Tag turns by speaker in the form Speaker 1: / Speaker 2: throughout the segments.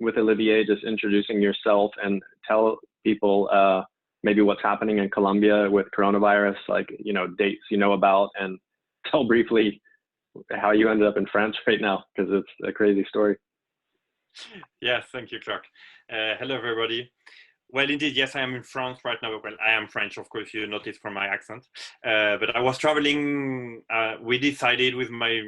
Speaker 1: with Olivier, just introducing yourself and tell people maybe what's happening in Colombia with coronavirus, like, you know, dates you know about, and tell briefly how you ended up in France right now, because it's a crazy story.
Speaker 2: Yes, thank you, Clark. Hello, everybody. Well, indeed, yes, I am in France right now. Well, I am French, of course, you noticed from my accent. But I was traveling, we decided with my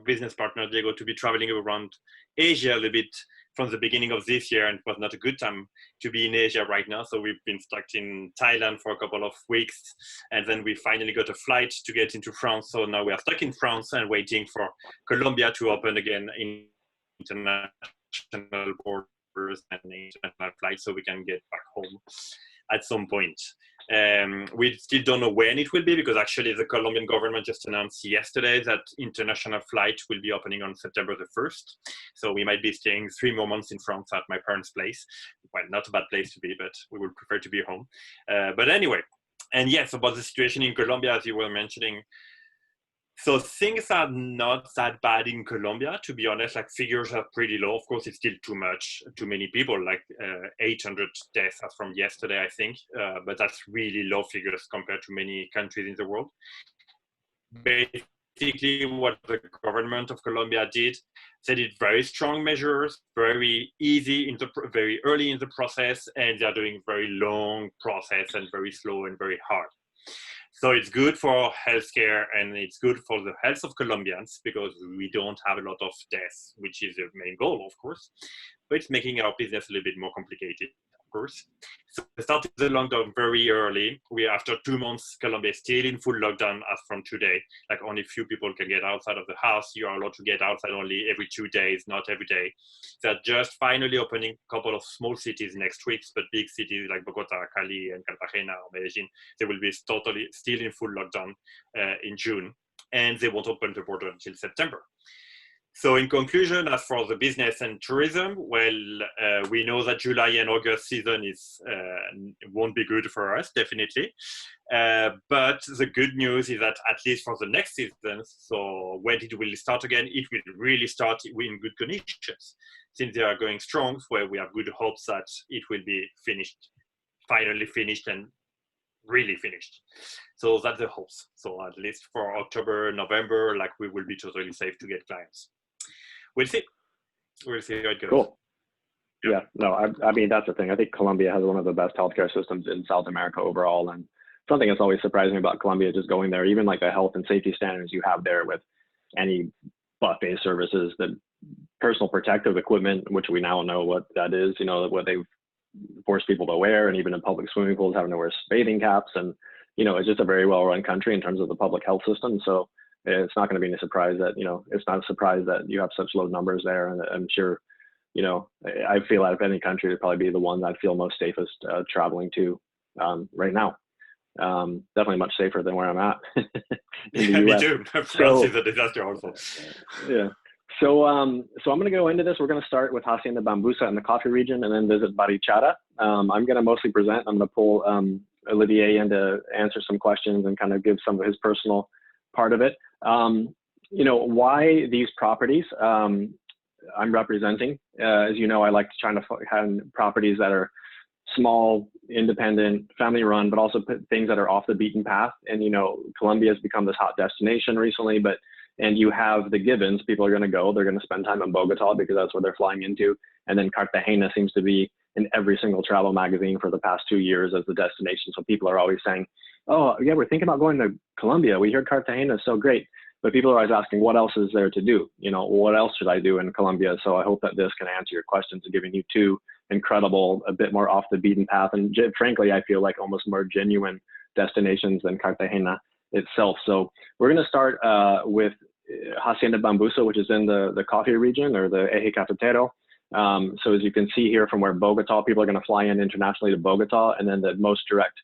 Speaker 2: business partner, Diego, to be traveling around Asia a little bit from the beginning of this year, and it was not a good time to be in Asia right now. So we've been stuck in Thailand for a couple of weeks, and then we finally got a flight to get into France. So now we are stuck in France and waiting for Colombia to open again in international borders and international flights, so we can get back home at some point. We still don't know when it will be, because actually the Colombian government just announced yesterday that international flight will be opening on September the 1st. So we might be staying 3 more months in France at my parents' place. Well, not a bad place to be, but we would prefer to be home. But anyway, and yes, about the situation in Colombia, as you were mentioning, so things are not that bad in Colombia, to be honest. Like, figures are pretty low. Of course, it's still too much, too many people, like 800 deaths as from yesterday, I think. But that's really low figures compared to many countries in the world. Basically, what the government of Colombia did, they did very strong measures, very easy, very early in the process, and they're doing very long process and very slow and very hard. So it's good for healthcare, and it's good for the health of Colombians, because we don't have a lot of deaths, which is the main goal, of course. But it's making our business a little bit more complicated, of course. So we started the lockdown very early. After 2 months, Colombia is still in full lockdown as from today. Like, only few people can get outside of the house. You are allowed to get outside only every 2 days, not every day. They're just finally opening a couple of small cities next week, but big cities like Bogota, Cali, and Cartagena or Medellin, they will be totally still in full lockdown in June, and they won't open the border until September. So in conclusion, as for the business and tourism, well, we know that July and August season won't be good for us, definitely. But the good news is that at least for the next season, so when it will start again, it will really start in good conditions. Since they are going strong, where we have good hopes that it will be finished, finally finished, and really finished. So that's the hopes. So at least for October, November, like, we will be totally safe to get clients. We'll see. We'll see how it goes.
Speaker 1: Cool. Yeah, no, I mean, that's the thing. I think Colombia has one of the best healthcare systems in South America overall. And something that's always surprising about Colombia, just going there, even like the health and safety standards you have there with any buffet services, the personal protective equipment, which we now know what that is, you know, what they've forced people to wear, and even in public swimming pools having to wear bathing caps. And, you know, it's just a very well-run country in terms of the public health system. So it's not going to be a surprise that, you know, it's not a surprise that you have such low numbers there. And I'm sure, you know, I feel out of any country, it'd probably be the one that I feel most safest traveling to right now. Definitely much safer than where I'm at.
Speaker 2: Yeah, me too. France is a disaster also.
Speaker 1: Yeah. So I'm going to go into this. We're going to start with Hacienda Bambusa in the coffee region, and then visit Barichara. I'm going to mostly present. I'm going to pull Olivier in to answer some questions and kind of give some of his personal part of it. You know, why these properties I'm representing. As you know, I like trying to have properties that are small, independent, family run, but also things that are off the beaten path. And, you know, Colombia has become this hot destination recently, and you have the givens. People are going to go, they're going to spend time in Bogota because that's where they're flying into. And then Cartagena seems to be in every single travel magazine for the past 2 years as the destination. So people are always saying, oh yeah, we're thinking about going to Colombia. We heard Cartagena is so great. But people are always asking, what else is there to do? You know, what else should I do in Colombia? So I hope that this can answer your questions and giving you two incredible, a bit more off the beaten path. And frankly, I feel like almost more genuine destinations than Cartagena itself. So we're going to start with Hacienda Bambusa, which is in the coffee region, or the Eje Cafetero. So as you can see here, from where Bogota, people are going to fly in internationally to Bogota, and then the most direct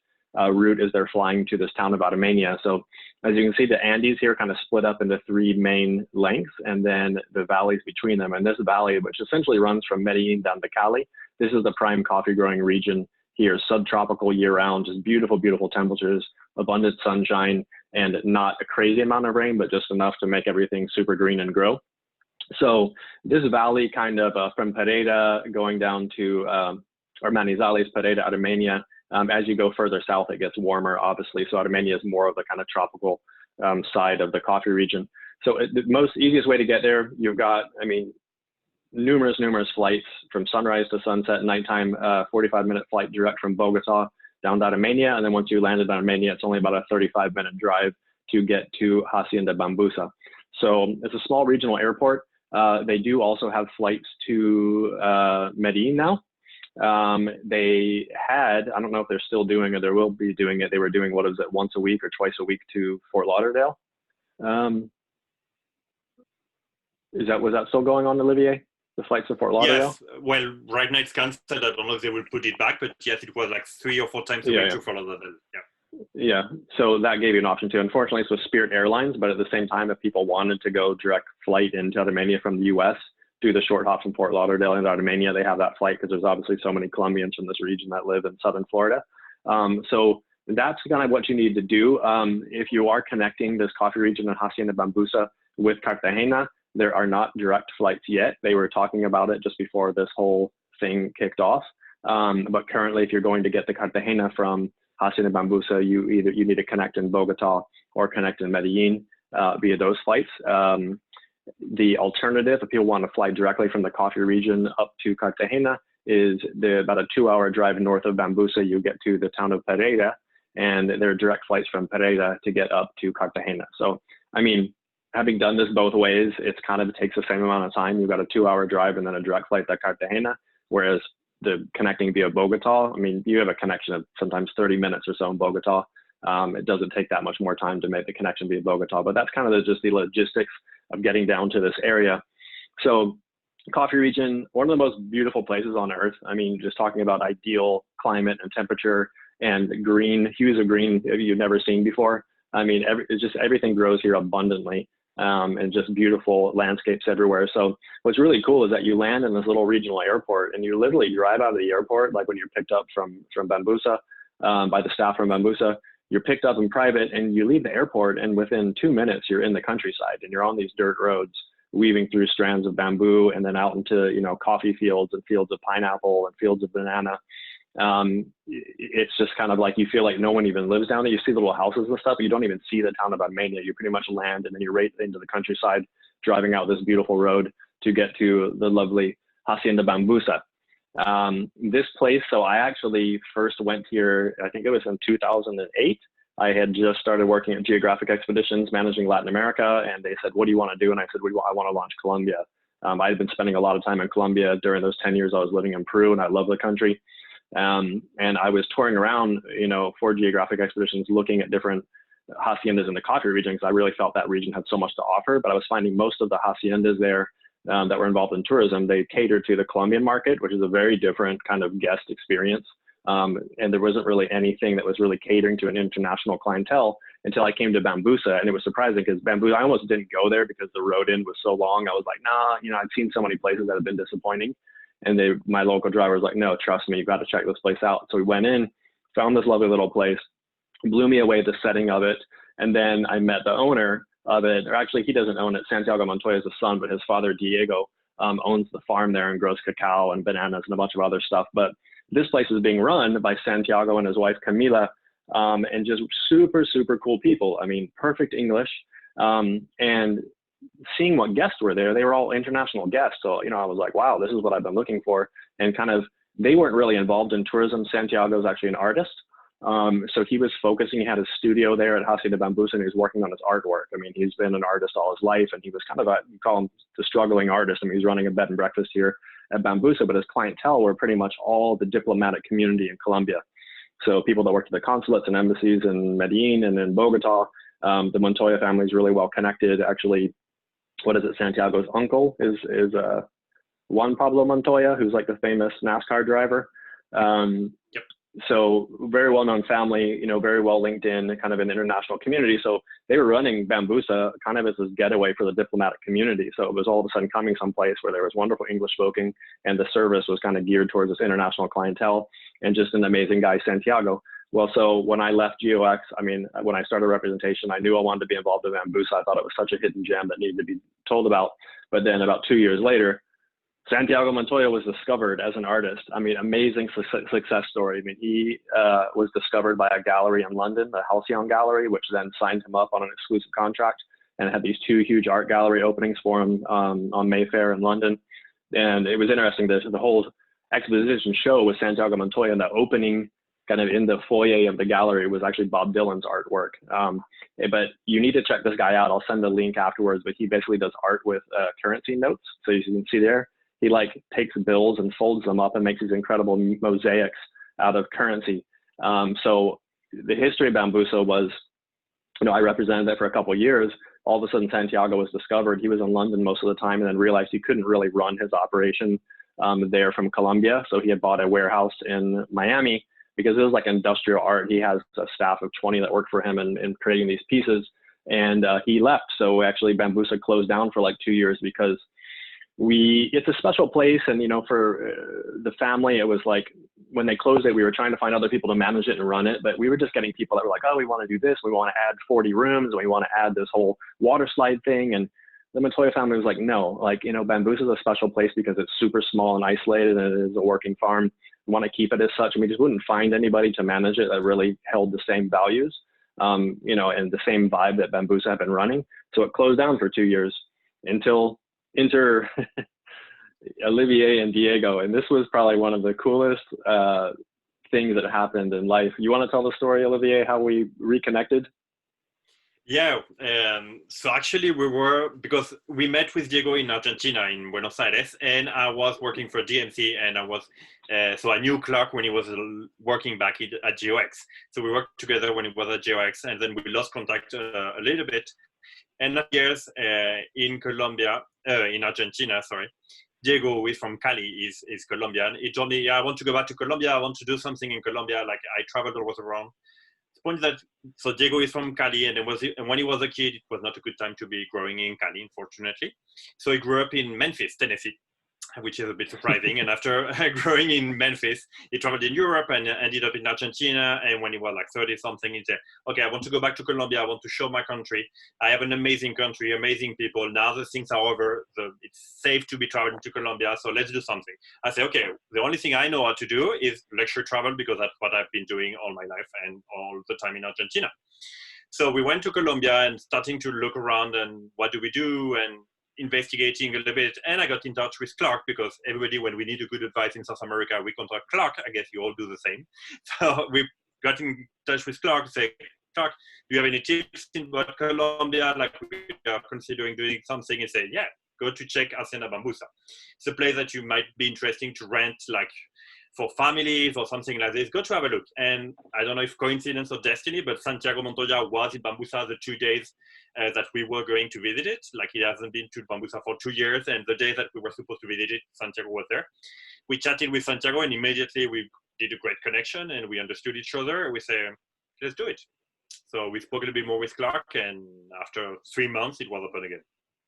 Speaker 1: route is they're flying to this town of Armenia. So as you can see, the Andes here kind of split up into three main lengths, and then the valleys between them. And this valley, which essentially runs from Medellin down to Cali, this is the prime coffee growing region here, subtropical year round, just beautiful, beautiful temperatures, abundant sunshine, and not a crazy amount of rain, but just enough to make everything super green and grow. So this valley kind of from Pereira going down to, or Manizales, Pereira, Armenia, as you go further south, it gets warmer, obviously. So Armenia is more of the kind of tropical side of the coffee region. So the most easiest way to get there, you've got, I mean, numerous flights from sunrise to sunset, nighttime, 45-minute flight direct from Bogota down to Armenia. And then once you landed in Armenia, it's only about a 35-minute drive to get to Hacienda Bambusa. So it's a small regional airport. They do also have flights to Medellin now. They had, I don't know if they're still doing it, or will be doing it. They were doing, what is it, once a week or twice a week to Fort Lauderdale. Was that still going on, Olivier? The flights to Fort Lauderdale?
Speaker 2: Yes, well, right now it's cancelled. I don't know if they will put it back, but yes, it was like 3 or 4 times a week to Fort Lauderdale.
Speaker 1: Yeah, so that gave you an option too. Unfortunately, it's with Spirit Airlines, but at the same time, if people wanted to go direct flight into Armenia from the US, do the short hop from Fort Lauderdale into Armenia, they have that flight because there's obviously so many Colombians from this region that live in southern Florida. So that's kind of what you need to do. If you are connecting this coffee region in Hacienda Bambusa with Cartagena, there are not direct flights yet. They were talking about it just before this whole thing kicked off. But currently, if you're going to get to Cartagena from Hacienda Bambusa, you need to connect in Bogota or connect in Medellin via those flights. The alternative, if people want to fly directly from the coffee region up to Cartagena, is about a 2-hour drive north of Bambusa. You get to the town of Pereira, and there are direct flights from Pereira to get up to Cartagena. So, I mean, having done this both ways, it's kind of, it takes the same amount of time. You've got a 2-hour drive and then a direct flight to Cartagena, whereas the connecting via Bogota, I mean, you have a connection of sometimes 30 minutes or so in Bogota. It doesn't take that much more time to make the connection via Bogota, but that's kind of just the logistics of getting down to this area. So coffee region, one of the most beautiful places on earth. I mean, just talking about ideal climate and temperature and green, hues of green you've never seen before. I mean, it's just everything grows here abundantly. And just beautiful landscapes everywhere. So what's really cool is that you land in this little regional airport and you literally drive out of the airport, like when you're picked up from Bambusa, by the staff from Bambusa, you're picked up in private and you leave the airport, and within 2 minutes, you're in the countryside and you're on these dirt roads, weaving through strands of bamboo and then out into, you know, coffee fields and fields of pineapple and fields of banana. It's just kind of like, you feel like no one even lives down there. You see little houses and stuff, but you don't even see the town of Armenia. You pretty much land and then you're right into the countryside, driving out this beautiful road to get to the lovely Hacienda Bambusa. This place, so I actually first went here, I think it was in 2008. I had just started working at Geographic Expeditions, managing Latin America, and they said, what do you want to do? And I said, well, I want to launch Colombia. I had been spending a lot of time in Colombia during those 10 years I was living in Peru, and I love the country. And I was touring around, you know, for Geographic Expeditions, looking at different haciendas in the coffee region, because I really felt that region had so much to offer. But I was finding most of the haciendas there that were involved in tourism, they catered to the Colombian market, which is a very different kind of guest experience. And there wasn't really anything that was really catering to an international clientele until I came to Bambusa. And it was surprising because Bambusa, I almost didn't go there because the road in was so long. I was like, nah, you know, I've seen so many places that have been disappointing. And my local driver was like, no, trust me, you've got to check this place out. So we went in, found this lovely little place, blew me away the setting of it. And then I met the owner of it, or actually he doesn't own it. Santiago Montoya is the son, but his father, Diego, owns the farm there and grows cacao and bananas and a bunch of other stuff. But this place is being run by Santiago and his wife, Camila, and just super, super cool people. I mean, perfect English. And seeing what guests were there, they were all international guests. So, you know, I was like, wow, this is what I've been looking for. And kind of, they weren't really involved in tourism. Santiago is actually an artist. So he was focusing, he had his studio there at Hacienda Bambusa, and he was working on his artwork. I mean, he's been an artist all his life, and he was kind of you call him the struggling artist. I mean, he's running a bed and breakfast here at Bambusa, but his clientele were pretty much all the diplomatic community in Colombia. So people that worked at the consulates and embassies in Medellin and in Bogota. The Montoya family is really well connected. Actually, what is it? Santiago's uncle is Juan Pablo Montoya, who's like the famous NASCAR driver.
Speaker 2: Yep.
Speaker 1: So very well-known family, you know, very well linked in kind of an international community. So they were running Bambusa kind of as this getaway for the diplomatic community. So it was all of a sudden coming someplace where there was wonderful English spoken, and the service was kind of geared towards this international clientele, and just an amazing guy, Santiago. Well, so when I left GeoX, I mean, when I started representation, I knew I wanted to be involved in Bambusa. I thought it was such a hidden gem that needed to be told about. But then about 2 years later, Santiago Montoya was discovered as an artist. I mean, amazing success story. I mean, he was discovered by a gallery in London, the Halcyon Gallery, which then signed him up on an exclusive contract and had these 2 huge art gallery openings for him on Mayfair in London. And it was interesting, the whole exposition show with Santiago Montoya, and the opening kind of in the foyer of the gallery was actually Bob Dylan's artwork. But you need to check this guy out. I'll send the link afterwards, but he basically does art with currency notes. So you can see there, he like takes bills and folds them up and makes these incredible mosaics out of currency. So the history of Bambusa was, you know, I represented that for a couple of years. All of a sudden, Santiago was discovered. He was in London most of the time, and then realized he couldn't really run his operation there from Colombia. So he had bought a warehouse in Miami because it was like industrial art. He has a staff of 20 that work for him in creating these pieces, and he left. So actually, Bambusa closed down for like 2 years because it's a special place, and you know, for the family, it was like when they closed it, we were trying to find other people to manage it and run it, but we were just getting people that were like, oh, we want to do this, we want to add 40 rooms, and we want to add this whole water slide thing. And the Montoya family was like, no, like, you know, Bambusa is a special place because it's super small and isolated, and it is a working farm. We want to keep it as such, and we just wouldn't find anybody to manage it that really held the same values, you know, and the same vibe that Bambusa had been running. So it closed down for 2 years until enter Olivier and Diego, and this was probably one of the coolest things that happened in life. You want to tell the story, Olivier, how we reconnected?
Speaker 2: Yeah, so actually because we met with Diego in Argentina, in Buenos Aires, and I was working for DMC, and so I knew Clark when he was working back at GeoX. So we worked together when he was at GeoX, and then we lost contact a little bit. And years in Colombia, in Argentina, sorry. Diego, who is from Cali, is Colombian. He told me, yeah, I want to go back to Colombia. I want to do something in Colombia. Like I traveled all around. The point is that, so Diego is from Cali, and when he was a kid, it was not a good time to be growing in Cali, unfortunately. So he grew up in Memphis, Tennessee, which is a bit surprising. And after growing in Memphis, he traveled in Europe and ended up in Argentina. And when he was like 30 something, he said, okay, I want to go back to Colombia. I want to show my country. I have an amazing country, amazing people. Now the things are over. It's safe to be traveling to Colombia. So let's do something. I said, okay, the only thing I know how to do is lecture travel, because that's what I've been doing all my life and all the time in Argentina. So we went to Colombia and starting to look around and what do we do, and investigating a little bit. And I got in touch with Clark, because everybody, when we need a good advice in South America, we contact Clark. I guess you all do the same. So we got in touch with Clark, say, Clark, do you have any tips about Colombia? Like we are considering doing something. And say, yeah, go to check Hacienda Bambusa. It's a place that you might be interesting to rent, like for families or something like this. Go to have a look. And I don't know if coincidence or destiny, but Santiago Montoya was in Bambusa the 2 days that we were going to visit it. Like he hasn't been to Bambusa for 2 years, and the day that we were supposed to visit it, Santiago was there. We chatted with Santiago, and immediately we did a great connection, and we understood each other. We said, let's do it. So we spoke a little bit more with Clark, and after 3 months, it was open again.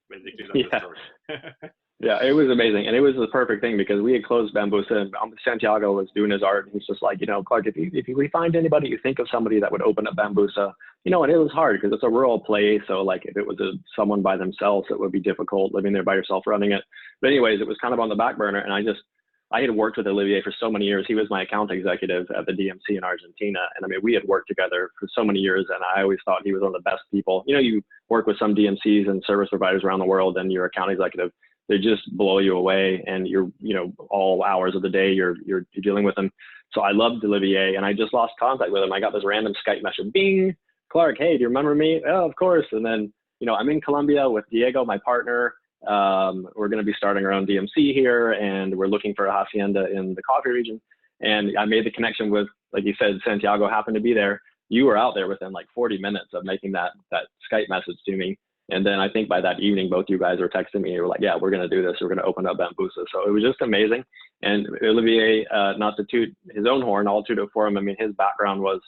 Speaker 2: Basically, that's the story.
Speaker 1: Yeah, it was amazing. And it was the perfect thing, because we had closed Bambusa, and Santiago was doing his art. And he's just like, you know, Clark, if we find anybody, you think of somebody that would open up Bambusa, you know, and it was hard because it's a rural place. So like if it was someone by themselves, it would be difficult living there by yourself running it. But anyways, it was kind of on the back burner. And I had worked with Olivier for so many years. He was my account executive at the DMC in Argentina. And I mean, we had worked together for so many years, and I always thought he was one of the best people. You know, you work with some DMCs and service providers around the world, and your account executive, they just blow you away, and you're, you know, all hours of the day you're dealing with them. So I loved Olivier, and I just lost contact with him. I got this random Skype message, bing, Clark, hey, do you remember me? Oh, of course. And then, you know, I'm in Colombia with Diego, my partner. We're going to be starting our own DMC here, and we're looking for a hacienda in the coffee region. And I made the connection with, like you said, Santiago happened to be there. You were out there within like 40 minutes of making that Skype message to me. And then I think by that evening, both you guys were texting me. You were like, yeah, we're going to do this. We're going to open up Bambusa. So it was just amazing. And Olivier, not to toot his own horn, I'll toot it for him. I mean, his background was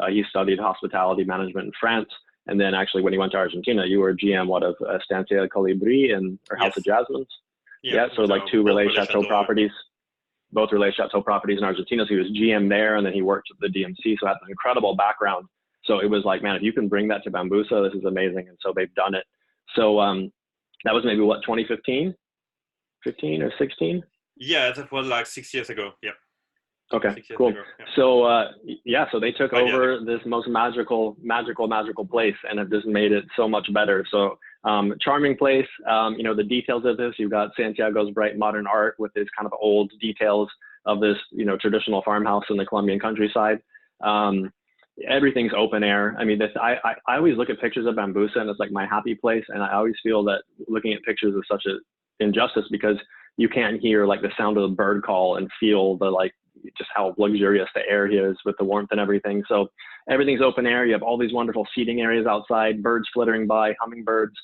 Speaker 1: he studied hospitality management in France. And then actually when he went to Argentina, you were GM, of Estancia Colibri or House of Jasmines? Yeah, so like 2 Relais Chateau properties. both relay chateau properties in Argentina. So he was GM there, and then he worked at the DMC. So that's an incredible background. So it was like, man, if you can bring that to Bambusa, this is amazing. And so they've done it. So that was maybe what, 2015, 15 or 16?
Speaker 2: Yeah, that was like 6 years ago. Yeah.
Speaker 1: Okay, cool. Yeah. So so they took over this most magical place and have just made it so much better. So charming place. You know, the details of this, you've got Santiago's bright modern art with this kind of old details of this, you know, traditional farmhouse in the Colombian countryside. Everything's open air. I mean, I always look at pictures of Bambusa and it's like my happy place. And I always feel that looking at pictures is such an injustice because you can't hear like the sound of the bird call and feel the like just how luxurious the air is with the warmth and everything. So everything's open air. You have all these wonderful seating areas outside, birds flittering by, hummingbirds.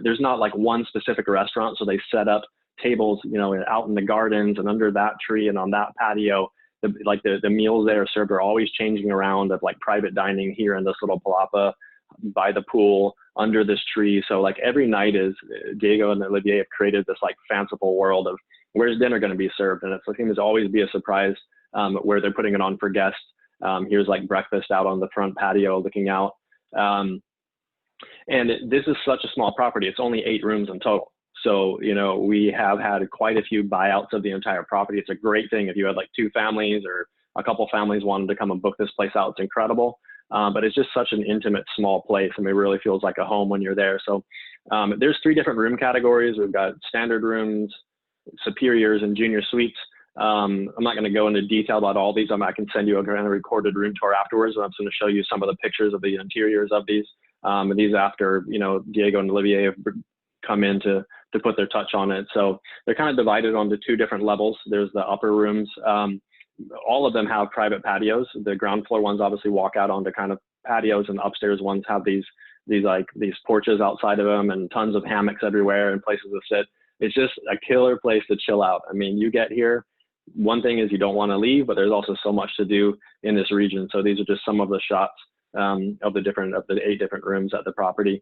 Speaker 1: There's not like one specific restaurant. So they set up tables, you know, out in the gardens and under that tree and on that patio. The meals there served are always changing around of like private dining here in this little palapa by the pool under this tree. So like every night is Diego and Olivier have created this like fanciful world of where's dinner going to be served. And it's looking to always be a surprise where they're putting it on for guests. Here's like breakfast out on the front patio looking out. And this is such a small property. It's only 8 rooms in total. So, you know, we have had quite a few buyouts of the entire property. It's a great thing if you had like 2 families or a couple families wanted to come and book this place out. It's incredible. But it's just such an intimate, small place. I mean, it really feels like a home when you're there. So there's 3 different room categories. We've got standard rooms, superiors, and junior suites. I'm not going to go into detail about all these. I can send you a recorded room tour afterwards. I'm just going to show you some of the pictures of the interiors of these. And these after, you know, Diego and Olivier have come in to put their touch on it. So they're kind of divided onto 2 different levels. There's the upper rooms. All of them have private patios. The ground floor ones obviously walk out onto kind of patios, and the upstairs ones have these porches outside of them and tons of hammocks everywhere and places to sit. It's just a killer place to chill out. I mean, you get here, one thing is you don't want to leave, but there's also so much to do in this region. So these are just some of the shots of the 8 different rooms at the property.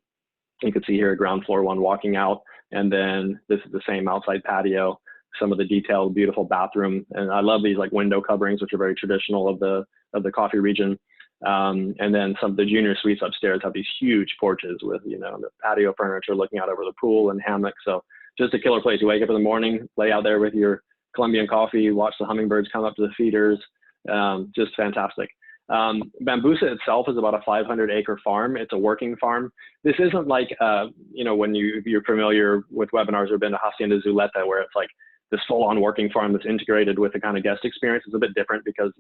Speaker 1: You can see here a ground floor one walking out, and then this is the same outside patio, some of the detailed, beautiful bathroom. And I love these like window coverings, which are very traditional of the coffee region. And then some of the junior suites upstairs have these huge porches with, you know, the patio furniture looking out over the pool and hammocks. So just a killer place. You wake up in the morning, lay out there with your Colombian coffee, watch the hummingbirds come up to the feeders. Just fantastic. Bambusa itself is about a 500-acre farm. It's a working farm. This isn't like, you know, when you're familiar with webinars or been to Hacienda Zuleta, where it's like this full-on working farm that's integrated with the kind of guest experience. It's a bit different because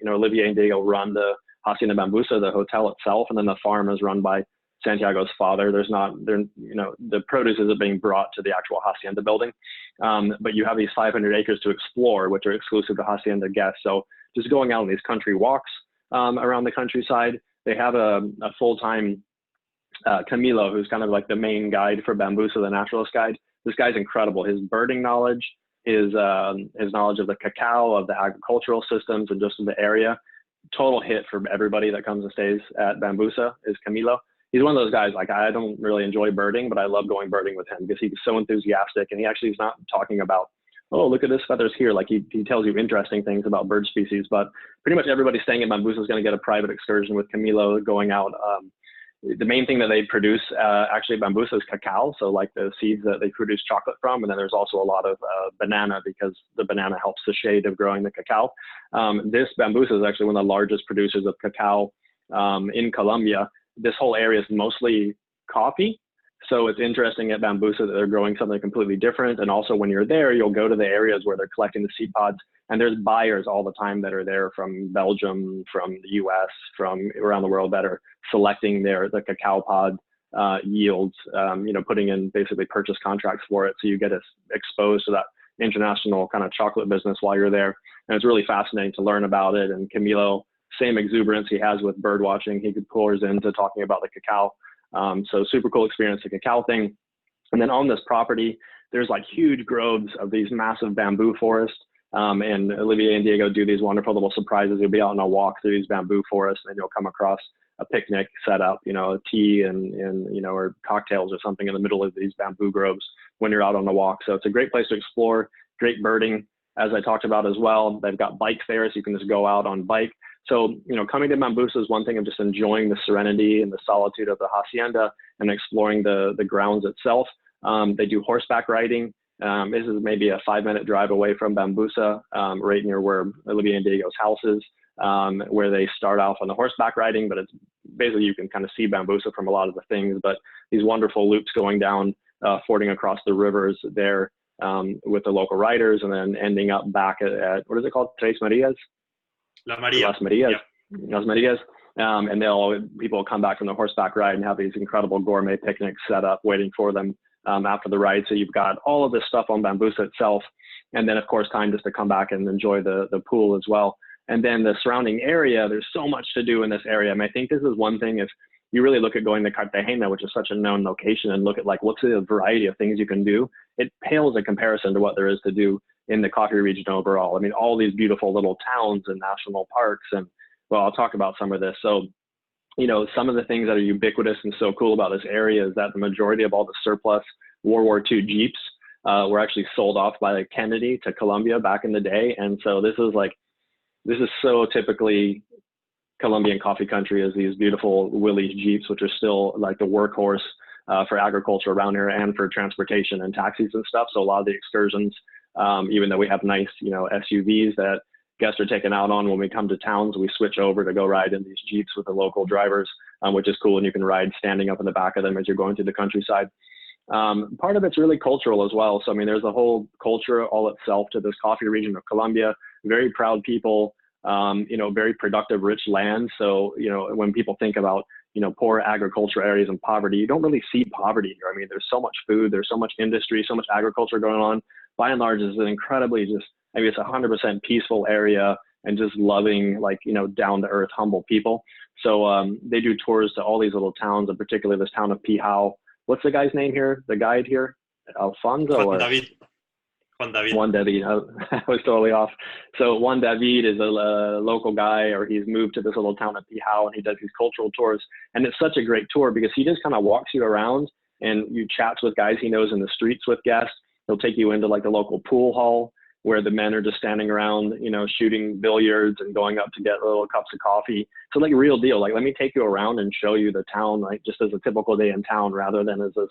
Speaker 1: Olivier and Diego run the Hacienda Bambusa, the hotel itself, and then the farm is run by Santiago's father. The produce isn't being brought to the actual Hacienda building, but you have these 500 acres to explore, which are exclusive to Hacienda guests. So just going out on these country walks around the countryside. They have a full-time Camilo, who's kind of like the main guide for Bambusa, the naturalist guide. This guy's incredible. His birding knowledge, his knowledge of the cacao, of the agricultural systems, and just of the area. Total hit for everybody that comes and stays at Bambusa is Camilo. He's one of those guys, like, I don't really enjoy birding, but I love going birding with him because he's so enthusiastic, and he actually is not talking about, oh, look at this feathers here. Like he tells you interesting things about bird species, but pretty much everybody staying at Bambusa is going to get a private excursion with Camilo going out. The main thing that they produce actually at Bambusa is cacao. So like the seeds that they produce chocolate from. And then there's also a lot of banana, because the banana helps the shade of growing the cacao. This Bambusa is actually one of the largest producers of cacao in Colombia. This whole area is mostly coffee. So it's interesting at Bambusa that they're growing something completely different. And also when you're there, you'll go to the areas where they're collecting the seed pods, and there's buyers all the time that are there from Belgium, from the US, from around the world that are selecting the cacao pod yields, putting in basically purchase contracts for it. So you get exposed to that international kind of chocolate business while you're there. And it's really fascinating to learn about it. And Camilo, same exuberance he has with bird watching, he pours into talking about the cacao. So super cool experience, the cacao thing. And then on this property, there's like huge groves of these massive bamboo forests. And Olivier and Diego do these wonderful little surprises. You'll be out on a walk through these bamboo forests, and then you'll come across a picnic set up, a tea and or cocktails or something in the middle of these bamboo groves when you're out on the walk. So it's a great place to explore, great birding. as I talked about as well. They've got bikes there, so you can just go out on bike. So, coming to Bambusa is one thing of just enjoying the serenity and the solitude of the hacienda and exploring the grounds itself. They do horseback riding. This is maybe a 5-minute drive away from Bambusa, right near where Olivier and Diego's house is, where they start off on the horseback riding, but it's basically, you can kind of see Bambusa from a lot of the things, but these wonderful loops going down, fording across the rivers there with the local riders, and then ending up back at what is it called? Tres Marias?
Speaker 2: La Maria.
Speaker 1: Las Marias.
Speaker 2: Yep.
Speaker 1: Las Marias. And people will come back from the horseback ride and have these incredible gourmet picnics set up waiting for them after the ride. So you've got all of this stuff on Bambusa itself. And then of course, time just to come back and enjoy the pool as well. And then the surrounding area, there's so much to do in this area. I think this is one thing, if you really look at going to Cartagena, which is such a known location, and look at like, what's the variety of things you can do, it pales in comparison to what there is to do in the coffee region overall. All these beautiful little towns and national parks, and well, I'll talk about some of this. So, some of the things that are ubiquitous and so cool about this area is that the majority of all the surplus World War II Jeeps were actually sold off by Kennedy to Colombia back in the day. And so this is so typically Colombian coffee country, is these beautiful Willys Jeeps, which are still like the workhorse for agriculture around here and for transportation and taxis and stuff. So a lot of the excursions, even though we have nice, SUVs that guests are taken out on when we come to towns, we switch over to go ride in these Jeeps with the local drivers, which is cool. And you can ride standing up in the back of them as you're going through the countryside. Part of it's really cultural as well. So, there's a whole culture all itself to this coffee region of Colombia. Very proud people, very productive, rich land. So, when people think about, poor agriculture areas and poverty, you don't really see poverty here. There's so much food, there's so much industry, so much agriculture going on. By and large, it's an incredibly it's 100% peaceful area and just loving, down to earth, humble people. So they do tours to all these little towns, and particularly this town of Pijao. What's the guy's name here? The guide here? Alfonso?
Speaker 2: Juan David.
Speaker 1: Juan David. I was totally off. So Juan David is a local guy, or he's moved to this little town of Pijao, and he does these cultural tours. And it's such a great tour because he just kind of walks you around, and you chats with guys he knows in the streets with guests. He'll take you into the local pool hall where the men are just standing around, shooting billiards and going up to get little cups of coffee. So real deal. Let me take you around and show you the town, just as a typical day in town, rather than as this,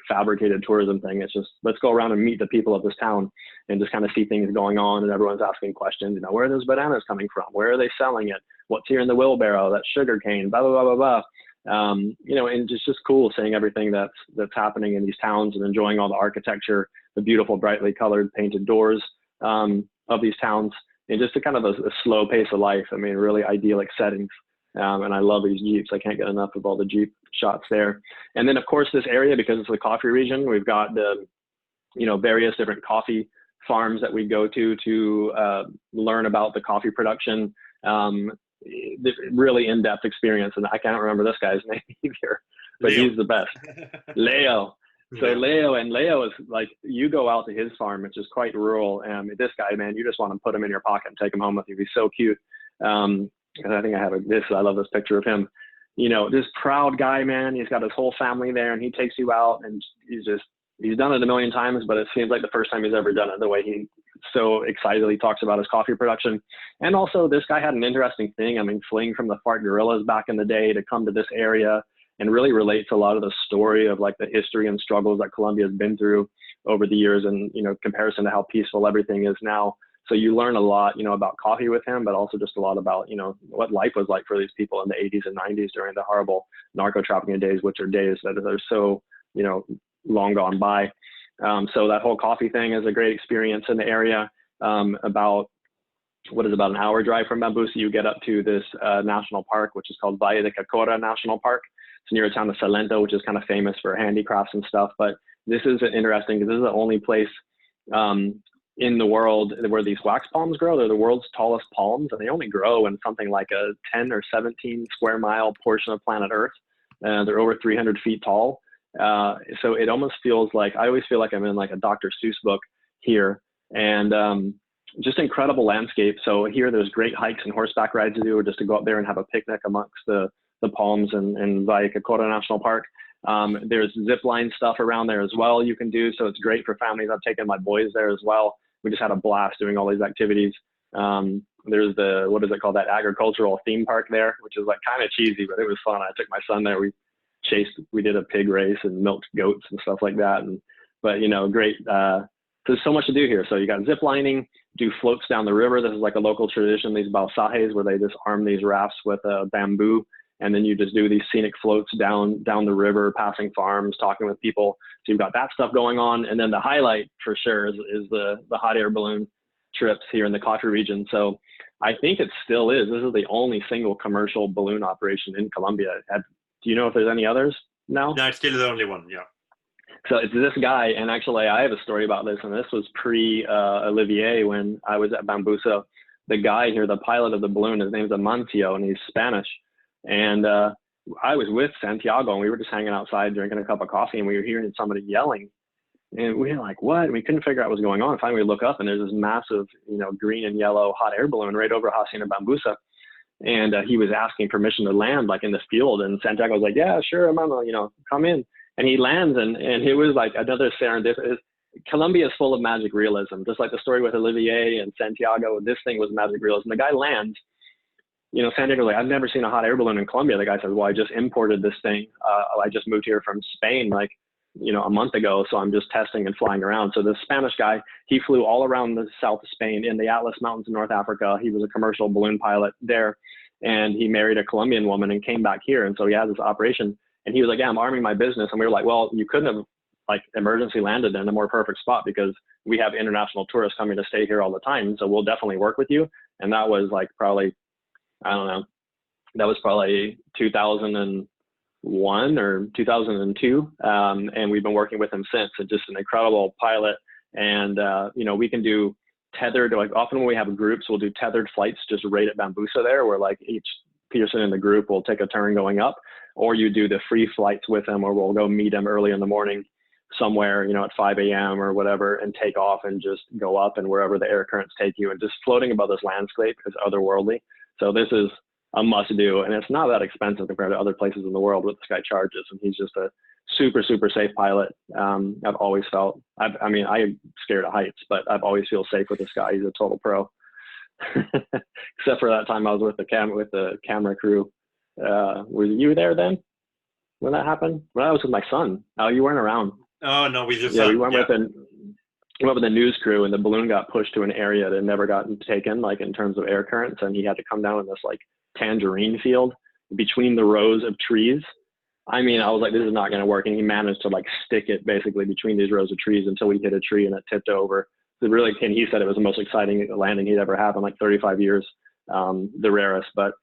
Speaker 1: fabricated tourism thing. It's just, let's go around and meet the people of this town and just kind of see things going on. And everyone's asking questions, where are those bananas coming from? Where are they selling it? What's here in the wheelbarrow? That's sugar cane, blah, blah, blah, blah, blah. And it's just cool seeing everything that's happening in these towns and enjoying all the architecture, the beautiful, brightly colored painted doors of these towns, and just a kind of a slow pace of life. Really idyllic settings. And I love these Jeeps. I can't get enough of all the Jeep shots there. And then of course, this area, because it's the coffee region, we've got the, various different coffee farms that we go to learn about the coffee production. Really in-depth experience. And I can't remember this guy's name either, but Leo. He's the best. Leo. So Leo is you go out to his farm, which is quite rural. And this guy, man, you just want to put him in your pocket and take him home with you. He's so cute. And I think I have I love this picture of him, this proud guy, man. He's got his whole family there, and he takes you out, and he's done it a million times, but it seems like the first time he's ever done it, the way he so excitedly talks about his coffee production. And also this guy had an interesting thing. Fleeing from the FARC guerrillas back in the day to come to this area and really relate to a lot of the story of the history and struggles that Colombia has been through over the years, and, comparison to how peaceful everything is now. So you learn a lot, about coffee with him, but also just a lot about, what life was like for these people in the 80s and 90s during the horrible narco trafficking days, which are days that are so, long gone by. So that whole coffee thing is a great experience in the area. About an hour drive from Bambusa, you get up to this national park, which is called Valle de Cocora National Park. It's near a town of Salento, which is kind of famous for handicrafts and stuff. But this is interesting because this is the only place in the world where these wax palms grow. They're the world's tallest palms, and they only grow in something like a 10 or 17 square mile portion of planet Earth. They're over 300 feet tall. So it almost feels I always feel like I'm in a Dr. Seuss book here, and just incredible landscape. So here there's great hikes and horseback rides to do, or just to go up there and have a picnic amongst the palms in Valle de Cocora National Park. There's zip line stuff around there as well you can do. So it's great for families. I've taken my boys there as well. we just had a blast doing all these activities. There's the, what is it called, that agricultural theme park there, which is like kind of cheesy, but it was fun. I took my son there. We did a pig race and milked goats and stuff like that. But you know, great. There's so much to do here. So you got zip lining, do floats down the river. This is like a local tradition, these balsajes, where they just arm these rafts with bamboo. And then you just do these scenic floats down the river, passing farms, talking with people. So you've got that stuff going on. And then the highlight for sure is the hot air balloon trips here in the coffee region. So I think it still is. This is the only single commercial balloon operation in Colombia. Do you know if there's any others now?
Speaker 2: No, it's still the only one, yeah.
Speaker 1: So it's this guy, and actually I have a story about this, and this was pre-Olivier when I was at Bambusa. The guy here, the pilot of the balloon, his name's Amancio, and he's Spanish. And I was with Santiago, and we were just hanging outside drinking a cup of coffee, and we were hearing somebody yelling. And we were like, what? And we couldn't figure out what was going on. Finally, we look up, and there's this massive, you know, green and yellow hot air balloon right over Hacienda Bambusa. And he was asking permission to land, like in the field. And Santiago was like, yeah, sure, mama, you know, come in. And he lands, and it was like another serendipity. Colombia is full of magic realism, just like the story with Olivier and Santiago. This thing was magic realism. The guy lands. You know, Santiago's like, I've never seen a hot air balloon in Colombia. The guy says, well, I just imported this thing. I just moved here from Spain, like, you know, a month ago. So I'm just testing and flying around. So the Spanish guy, he flew all around the south of Spain in the Atlas Mountains in North Africa. He was a commercial balloon pilot there, and he married a Colombian woman and came back here. And so he had this operation, and he was like, yeah, I'm arming my business. And we were like, well, you couldn't have like emergency landed in a more perfect spot, because we have international tourists coming to stay here all the time. So we'll definitely work with you. And that was like probably, I don't know, that was probably 2001 or 2002. And we've been working with him since. It's just an incredible pilot. And, you know, we can do tethered, like often when we have groups, we'll do tethered flights just right at Bambusa there, where like each person in the group will take a turn going up, or you do the free flights with him, or we'll go meet him early in the morning somewhere, you know, at 5 a.m. or whatever, and take off and just go up, and wherever the air currents take you, and just floating above this landscape is otherworldly. So this is a must do, and it's not that expensive compared to other places in the world what this guy charges. And he's just a super, super safe pilot. I've always felt, I mean, I'm scared of heights, but I've always feel safe with this guy. He's a total pro. Except for that time I was with the camera crew. Were you there then when that happened? Well, I was with my son. Oh, you weren't around.
Speaker 2: Oh no, we just
Speaker 1: we went with the news crew, and the balloon got pushed to an area that had never gotten taken, like in terms of air currents, and he had to come down in this like tangerine field between the rows of trees. I mean, I was like, this is not going to work, and he managed to like stick it basically between these rows of trees until we hit a tree and it tipped over. So really, and he said it was the most exciting landing he'd ever had in like 35 years, the rarest, but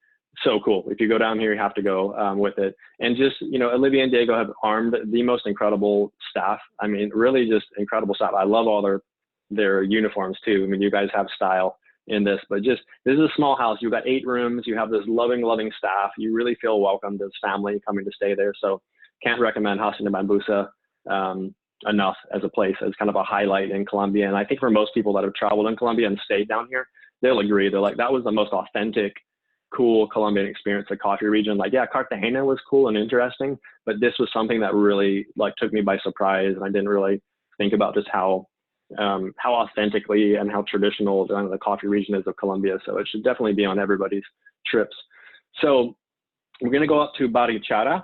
Speaker 1: so cool. If you go down here, you have to go with it. And just, you know, Olivier and Diego have armed the most incredible staff. I mean, really just incredible staff. I love all their uniforms too. I mean, you guys have style in this, but just, this is a small house. You've got 8 rooms. You have this loving staff. You really feel welcome to this family coming to stay there. So can't recommend Hacienda Bambusa enough as a place, as kind of a highlight in Colombia. And I think for most people that have traveled in Colombia and stayed down here, they'll agree. They're like, that was the most authentic, cool Colombian experience, the coffee region. Like, yeah, Cartagena was cool and interesting, but this was something that really like took me by surprise. And I didn't really think about just how authentically and how traditional the coffee region is of Colombia. So it should definitely be on everybody's trips. So we're going to go up to Barichara,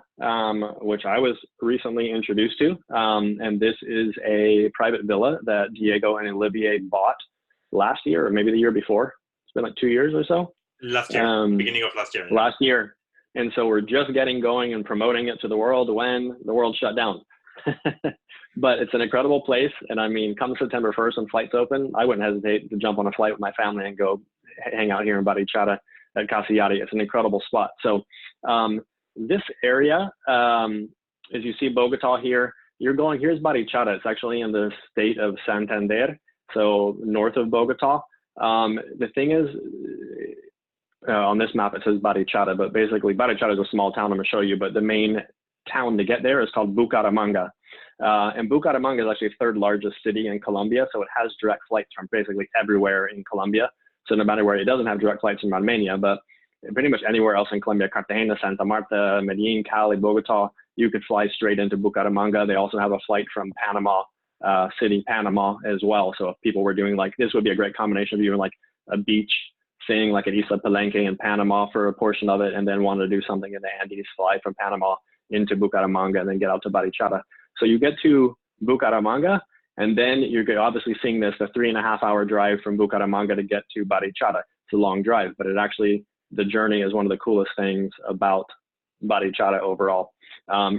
Speaker 1: which I was recently introduced to. And this is a private villa that Diego and Olivier bought last year, or maybe the year before. It's been like 2 years or so.
Speaker 2: Last year, beginning of last year.
Speaker 1: Last year. And so we're just getting going and promoting it to the world when the world shut down. But it's an incredible place. And I mean, come September 1st when flights open, I wouldn't hesitate to jump on a flight with my family and go hang out here in Barichara at Casa Yahri. It's an incredible spot. So this area, as you see Bogota here, here's Barichara. It's actually in the state of Santander, so north of Bogota. The thing is, on this map it says Barichara, but basically Barichara is a small town I'm going to show you, but the main town to get there is called Bucaramanga. And Bucaramanga is actually the 3rd largest city in Colombia, so it has direct flights from basically everywhere in Colombia. So no matter where, it doesn't have direct flights from Armenia, but pretty much anywhere else in Colombia, Cartagena, Santa Marta, Medellin, Cali, Bogota, you could fly straight into Bucaramanga. They also have a flight from Panama city, Panama, as well. So if people were doing like, this would be a great combination of doing like a beach thing, like at Isla Palenque in Panama for a portion of it, and then wanted to do something in the Andes, fly from Panama into Bucaramanga, and then get out to Barichara. So you get to Bucaramanga, and then you're obviously seeing this, the 3.5 hour drive from Bucaramanga to get to Barichara. It's a long drive, but it actually, the journey is one of the coolest things about Barichara overall.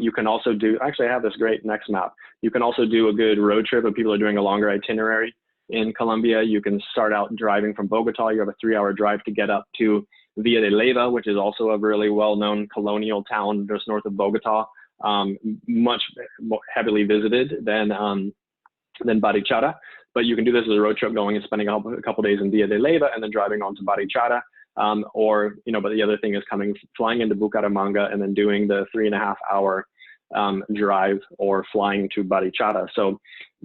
Speaker 1: You can also do, actually I have this great next map. You can also do a good road trip if people are doing a longer itinerary in Colombia. You can start out driving from Bogota. You have a 3-hour drive to get up to Villa de Leyva, which is also a really well-known colonial town just north of Bogota, much more heavily visited than Barichara. But you can do this as a road trip, going and spending a couple days in Villa de Leyva and then driving on to Barichara. Or, you know, but the other thing is flying into Bucaramanga and then doing the 3.5 hour drive or flying to Barichara. So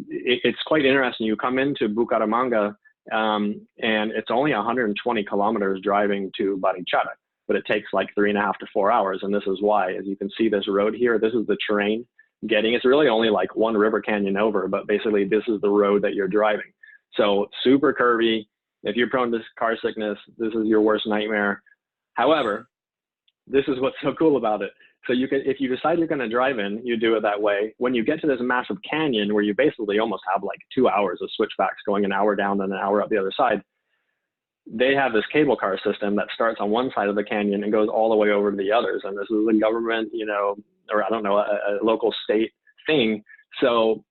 Speaker 1: it's quite interesting. You come into Bucaramanga and it's only 120 kilometers driving to Barichara, but it takes like 3.5 to 4 hours. And this is why, as you can see this road here, this is the terrain getting, it's really only like one river canyon over, but basically this is the road that you're driving. So super curvy. If you're prone to car sickness, this is your worst nightmare. However, this is what's so cool about it. So you can, if you decide you're going to drive in, you do it that way. When you get to this massive canyon where you basically almost have like 2 hours of switchbacks going an hour down and an hour up the other side, they have this cable car system that starts on one side of the canyon and goes all the way over to the others. And this is a government, you know, or I don't know, a local state thing. So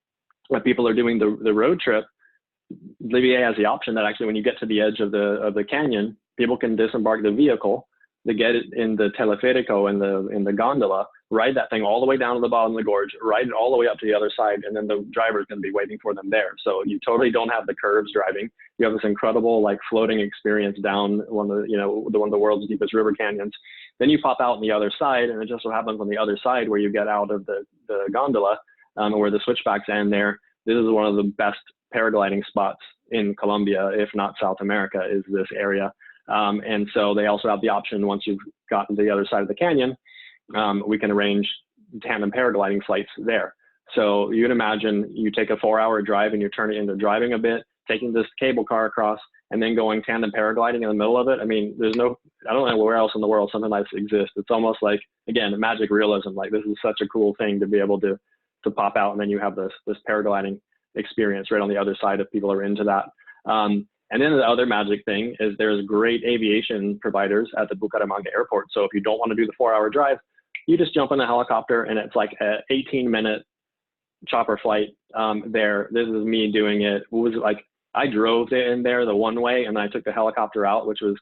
Speaker 1: when people are doing the road trip, Olivier has the option that actually when you get to the edge of the canyon, people can disembark the vehicle, they get it in the teleférico, in the gondola, ride that thing all the way down to the bottom of the gorge, ride it all the way up to the other side, and then the driver's going to be waiting for them there. So you totally don't have the curves driving. You have this incredible like floating experience down one of the world's deepest river canyons. Then you pop out on the other side, and it just so happens on the other side where you get out of the gondola, where the switchbacks end there. This is one of the best paragliding spots in Colombia, if not South America, is this area. And so they also have the option, once you've gotten to the other side of the canyon, we can arrange tandem paragliding flights there. So you can imagine you take a 4-hour drive and you turn it into driving a bit, taking this cable car across, and then going tandem paragliding in the middle of it. I mean, I don't know where else in the world something like this exists. It's almost like, again, magic realism. Like, this is such a cool thing to be able to pop out, and then you have this paragliding experience right on the other side if people are into that. And then the other magic thing is there's great aviation providers at the Bucaramanga airport. So if you don't want to do the 4-hour drive, you just jump in a helicopter, and it's like an 18-minute chopper flight there. This is me doing it. It was like, I drove in there the one way, and I took the helicopter out, which was,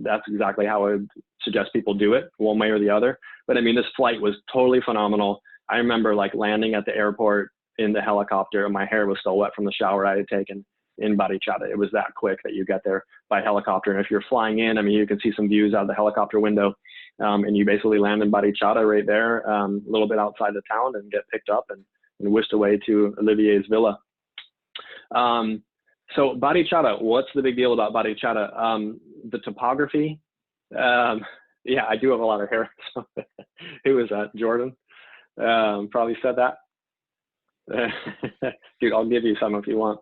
Speaker 1: that's exactly how I would suggest people do it, one way or the other. But I mean, this flight was totally phenomenal. I remember like landing at the airport in the helicopter, and my hair was still wet from the shower I had taken in Barichara. It was that quick that you get there by helicopter. And if you're flying in, I mean, you can see some views out of the helicopter window, and you basically land in Barichara right there, a little bit outside the town, and get picked up and whisked away to Olivier's villa. So Barichara, what's the big deal about Barichara? The topography. Yeah, I do have a lot of hair. So who was that? Jordan? Probably said that. Dude, I'll give you some if you want.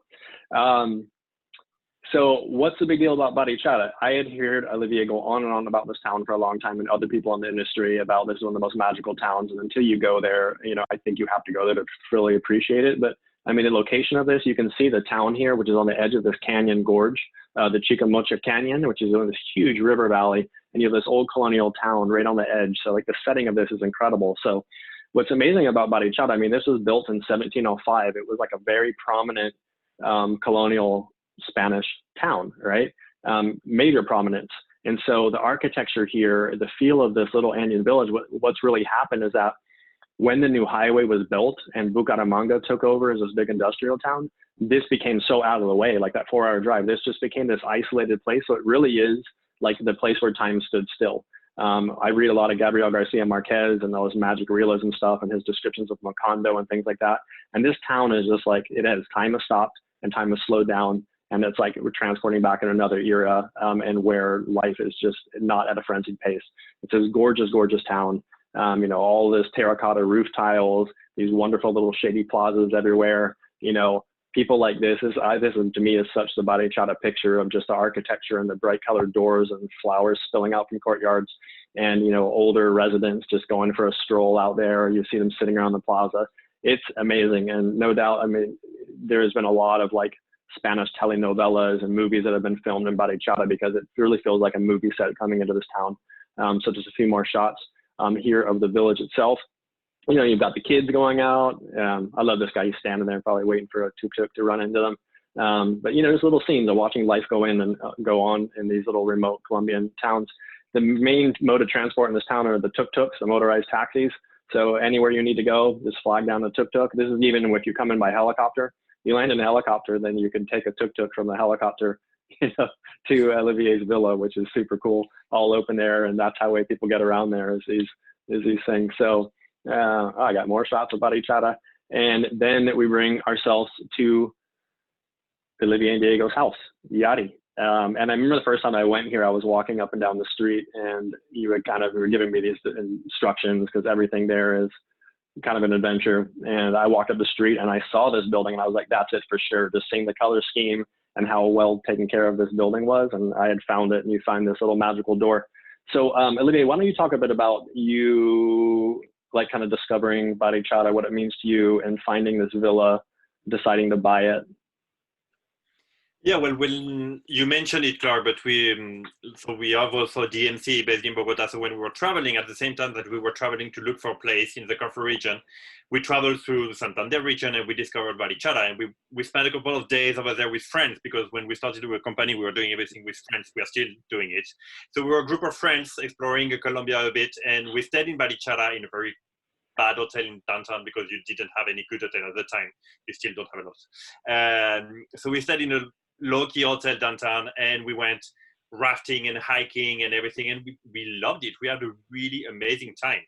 Speaker 1: So what's the big deal about Barichara? I had heard Olivier go on and on about this town for a long time, and other people in the industry about this is one of the most magical towns. And until you go there, you know, I think you have to go there to really appreciate it. But I mean, the location of this, you can see the town here, which is on the edge of this canyon gorge, the Chicamocha Canyon, which is in this huge river valley. And you have this old colonial town right on the edge. So like the setting of this is incredible. So what's amazing about Barichara, I mean, this was built in 1705. It was like a very prominent colonial Spanish town, right? Major prominence. And so the architecture here, the feel of this little Andean village, what's really happened is that when the new highway was built and Bucaramanga took over as this big industrial town, this became so out of the way, like that 4-hour drive. This just became this isolated place. So it really is like the place where time stood still. I read a lot of Gabriel Garcia Marquez and all his magic realism stuff and his descriptions of Macondo and things like that. And this town is just like, it has time has stopped and time has slowed down. And it's like we're transporting back in another era, and where life is just not at a frenzied pace. It's this gorgeous, gorgeous town. You know, all this terracotta roof tiles, these wonderful little shady plazas everywhere. you know, people like this is to me is such the Barichara picture of just the architecture and the bright colored doors and flowers spilling out from courtyards, and, you know, older residents just going for a stroll out there, or you see them sitting around the plaza. It's amazing. And no doubt, I mean, there's been a lot of like Spanish telenovelas and movies that have been filmed in Barichara, because it really feels like a movie set coming into this town. So just a few more shots here of the village itself. You know, you've got the kids going out. I love this guy. He's standing there probably waiting for a tuk-tuk to run into them. But, you know, there's little scenes of watching life go in and go on in these little remote Colombian towns. The main mode of transport in this town are the tuk-tuks, the motorized taxis. So anywhere you need to go, just flag down the tuk-tuk. This is even if you come in by helicopter. You land in a helicopter, then you can take a tuk-tuk from the helicopter, you know, to Olivier's villa, which is super cool, all open air. And that's how way people get around there, is these things. So I got more shots of Barichara. And then we bring ourselves to Olivier and Diego's house, Yahri. And I remember the first time I went here, I was walking up and down the street, and you were giving me these instructions, because everything there is kind of an adventure. And I walked up the street and I saw this building, and I was like, that's it for sure. Just seeing the color scheme and how well taken care of this building was. And I had found it, and you find this little magical door. So Olivier, why don't you talk a bit about you, like kind of discovering Barichara, what it means to you, and finding this villa, deciding to buy it.
Speaker 2: Yeah, well, when you mentioned it, Clark, but we have also DMC based in Bogota. So when we were traveling, at the same time that we were traveling to look for a place in the Coffee region, we traveled through the Santander region, and we discovered Barichara. And we spent a couple of days over there with friends, because when we started with a company, we were doing everything with friends. We are still doing it. So we were a group of friends exploring Colombia a bit, and we stayed in Barichara in a very bad hotel in downtown, because you didn't have any good hotel at the time. You still don't have a lot. So we stayed in a low-key hotel downtown, and we went rafting and hiking and everything, and we loved it. We had a really amazing time.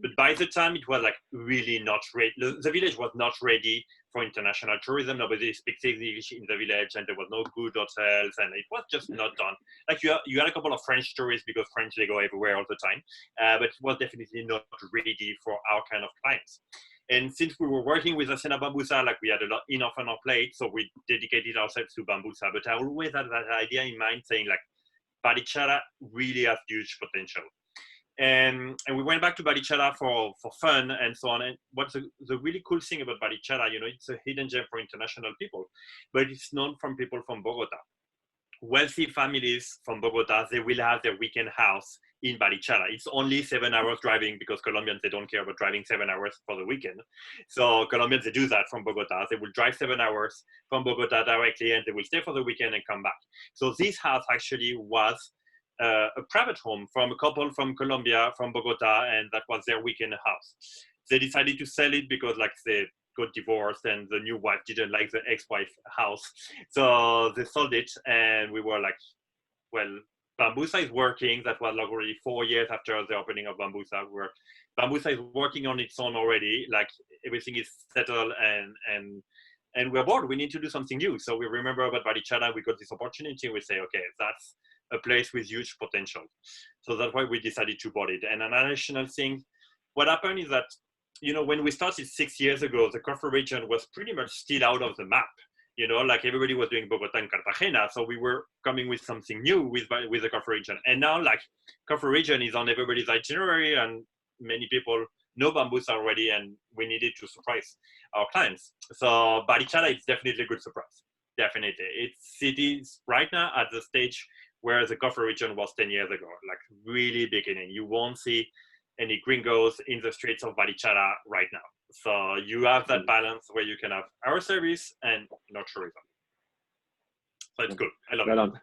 Speaker 2: But by the time, it was like really not ready. The village was not ready for international tourism. Nobody speaks English in the village, and there was no good hotels, and it was just not done. Like you had a couple of French tourists, because French, they go everywhere all the time, but it was definitely not ready for our kind of clients. And since we were working with Hacienda Bambusa, like we had enough on our plate, so we dedicated ourselves to Bambusa. But I always had that idea in mind, saying like, Barichara really has huge potential. And we went back to Barichara for fun and so on. And what's the really cool thing about Barichara, you know, it's a hidden gem for international people, but it's known from people from Bogota. Wealthy families from Bogota, they will have their weekend house in Barichara. It's only 7 hours driving, because Colombians, they don't care about driving 7 hours for the weekend. So Colombians, they do that from Bogota. They will drive 7 hours from Bogota directly, and they will stay for the weekend and come back. So this house actually was a private home from a couple from Colombia, from Bogota, and that was their weekend house. They decided to sell it because like they got divorced, and the new wife didn't like the ex-wife house. So they sold it, and we were like, well, Bambusa is working. That was like already 4 years after the opening of Bambusa. Bambusa is working on its own already. Like everything is settled, and we're bored. We need to do something new. So we remember about Barichara. We got this opportunity. We say, okay, that's a place with huge potential. So that's why we decided to buy it. And an additional thing, what happened is that, you know, when we started 6 years ago, the Coffee region was pretty much still out of the map. You know, like everybody was doing Bogota and Cartagena. So we were coming with something new with the Coffee region. And now like Coffee region is on everybody's itinerary, and many people know Bambusa already, and we needed to surprise our clients. So Barichara is definitely a good surprise. Definitely. It is right now at the stage where the Coffee region was 10 years ago, like really beginning. You won't see any gringos in the streets of Barichara right now. So you have that balance where you can have our service and not tourism. So it's good. I love it.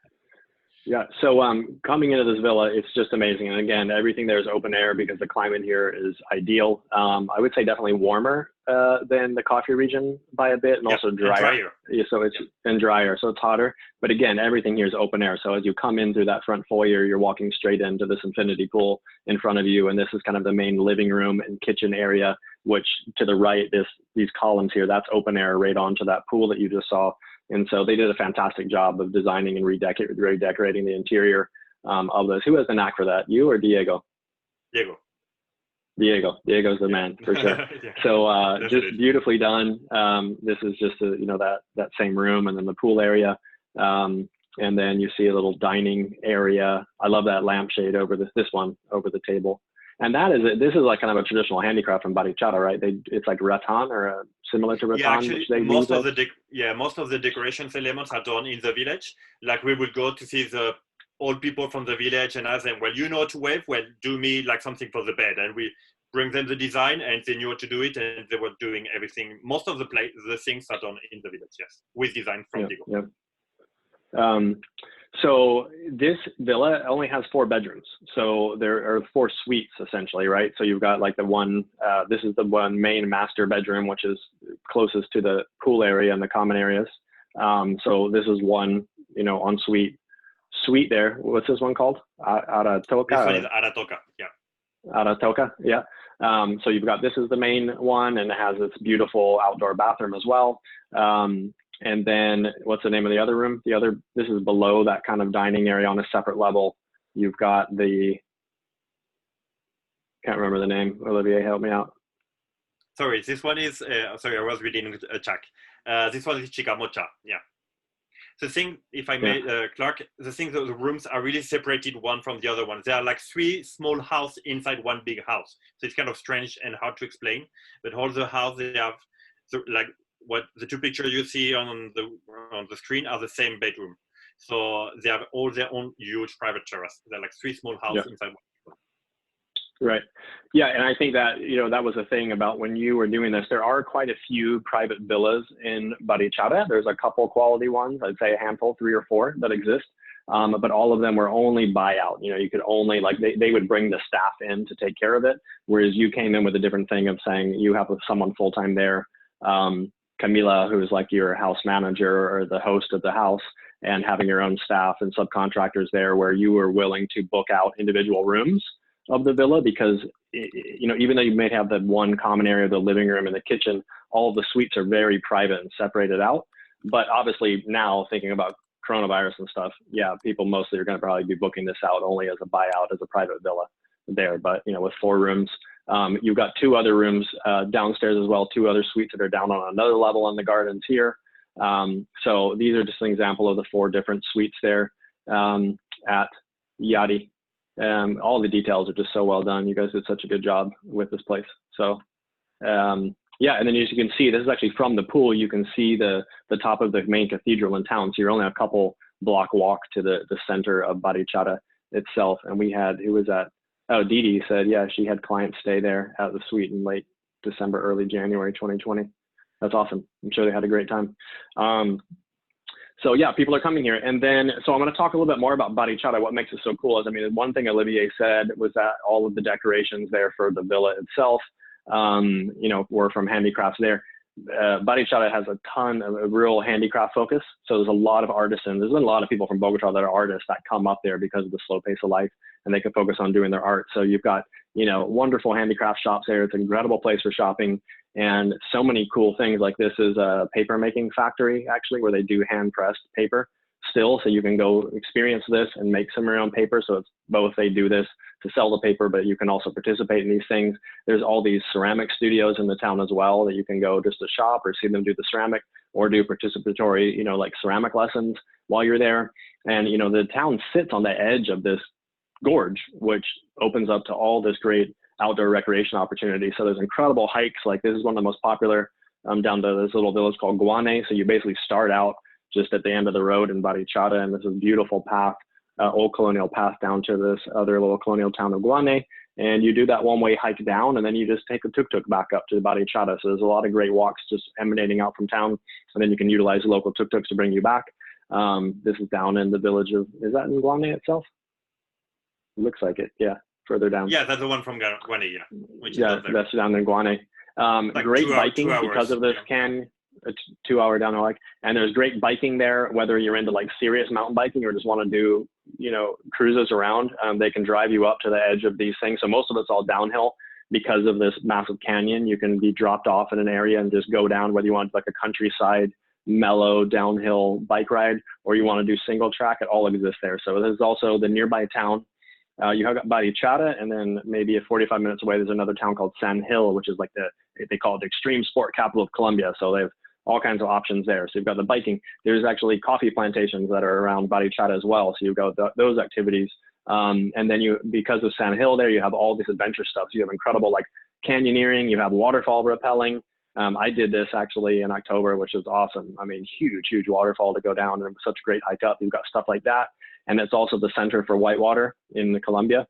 Speaker 1: Yeah. So coming into this villa, it's just amazing. And again, everything there is open air, because the climate here is ideal. I would say definitely warmer than the Coffee region by a bit, and also drier. And drier. Yeah, so it's and drier, so it's hotter. But again, everything here is open air. So as you come in through that front foyer, you're walking straight into this infinity pool in front of you, and this is kind of the main living room and kitchen area. Which to the right, these columns here, that's open air right onto that pool that you just saw. And so they did a fantastic job of designing and redecorating the interior of those. Who has the knack for that, you or Diego?
Speaker 2: Diego.
Speaker 1: Diego's the man for sure.
Speaker 2: Yeah,
Speaker 1: So just
Speaker 2: definitely.
Speaker 1: beautifully done. This is just that same room, and then the pool area, and then you see a little dining area. I love that lampshade over this one over the table, and this is like kind of a traditional handicraft from Barichara, right? It's like rattan or similar to
Speaker 2: Yeah,
Speaker 1: rattan, which
Speaker 2: actually,
Speaker 1: they use
Speaker 2: most of
Speaker 1: it.
Speaker 2: the most of the decorations elements are done in the village. Like we would go to see the old people from the village and ask them, well, you know how to wave? Well, do me like something for the bed, and we bring them the design, and they knew how to do it, and they were doing everything. Most of the things are done in the village, yes, with design from
Speaker 1: Yeah,
Speaker 2: Diego.
Speaker 1: yeah. So this villa only has 4 bedrooms. So there are 4 suites essentially, right? So you've got like the one, this is the one main master bedroom, which is closest to the pool area and the common areas. So this is one, ensuite suite there. What's this one called? Aratoka?
Speaker 2: This one is Aratoka, yeah.
Speaker 1: Aratoka, yeah. So you've got, this is the main one, and it has this beautiful outdoor bathroom as well. And then what's the name of the other room? This is below that kind of dining area on a separate level. You've got can't remember the name. Olivier, help me out.
Speaker 2: Sorry, this one is, sorry, I was reading a check. This one is Chicamocha, yeah. The thing, if I may, Clark, the thing that the rooms are really separated one from the other one. They are like 3 small houses inside one big house. So it's kind of strange and hard to explain. But all the house they have, like what the 2 pictures you see on the screen are the same bedroom. So they have all their own huge private terrace. They're like 3 small houses inside one.
Speaker 1: Right. Yeah, and I think that, that was the thing about when you were doing this. There are quite a few private villas in Barichara. There's a couple quality ones, I'd say a handful, 3 or 4 that exist. But all of them were only buyout. You could only, like, they would bring the staff in to take care of it. Whereas you came in with a different thing of saying you have someone full-time there. Camila, who's like your house manager or the host of the house, and having your own staff and subcontractors there, where you were willing to book out individual rooms of the villa, because even though you may have the one common area, the living room and the kitchen, all of the suites are very private and separated out. But obviously now, thinking about coronavirus and stuff, yeah, people mostly are going to probably be booking this out only as a buyout, as a private villa there. But with 4 rooms, you've got 2 other rooms downstairs as well, 2 other suites that are down on another level on the gardens here. So these are just an example of the 4 different suites there at Yahri. All the details are just so well done. You guys did such a good job with this place. So yeah, and then as you can see, this is actually from the pool. You can see the top of the main cathedral in town. So you're only a couple block walk to the center of Barichara itself. And we had, who was that? Oh, Didi said, yeah, she had clients stay there at the suite in late December, early January 2020. That's awesome. I'm sure they had a great time. So yeah, people are coming here. And then, so I'm going to talk a little bit more about Barichara. What makes it so cool is, one thing Olivier said was that all of the decorations there for the villa itself, were from handicrafts there. Barichara has a ton of real handicraft focus. So there's a lot of artisans. There's been a lot of people from Bogota that are artists that come up there because of the slow pace of life, and they can focus on doing their art. So you've got, wonderful handicraft shops there. It's an incredible place for shopping, and so many cool things. Like, this is a paper making factory, actually, where they do hand pressed paper still. So you can go experience this and make some of your own paper. So it's both, they do this to sell the paper, but you can also participate in these things. There's all these ceramic studios in the town as well that you can go just to shop or see them do the ceramic, or do participatory, like ceramic lessons while you're there. And, the town sits on the edge of this gorge, which opens up to all this great outdoor recreation opportunity. So there's incredible hikes. Like, this is one of the most popular down to this little village called Guane. So you basically start out just at the end of the road in Barichara, and this is a beautiful path, old colonial path down to this other little colonial town of Guane. And you do that one-way hike down, and then you just take a tuk-tuk back up to Barichara. So there's a lot of great walks just emanating out from town, and then you can utilize the local tuk-tuks to bring you back. This is down in the village of, is that in Guane itself? It looks like it, yeah, further down.
Speaker 2: Yeah, that's the one from Guane, yeah. Which
Speaker 1: yeah, that's down in Guane.
Speaker 2: Like
Speaker 1: great biking
Speaker 2: 2 hours,
Speaker 1: because of this a 2 hour down the hike. And there's great biking there, whether you're into like serious mountain biking or just want to do, cruises around. They can drive you up to the edge of these things. So most of it's all downhill because of this massive canyon. You can be dropped off in an area and just go down, whether you want like a countryside, mellow downhill bike ride, or you want to do single track. It all exists there. So there's also the nearby town You have got Barichara, and then maybe 45 minutes away, there's another town called San Gil, which is like they call it the extreme sport capital of Colombia. So they have all kinds of options there. So you've got the biking. There's actually coffee plantations that are around Barichara as well. So you've got those activities. And then because of San Gil there, you have all this adventure stuff. So you have incredible like canyoneering, you have waterfall rappelling. I did this actually in October, which was awesome. I mean, huge waterfall to go down, and such a great hike up. You've got stuff like that. And it's also the center for whitewater in Colombia.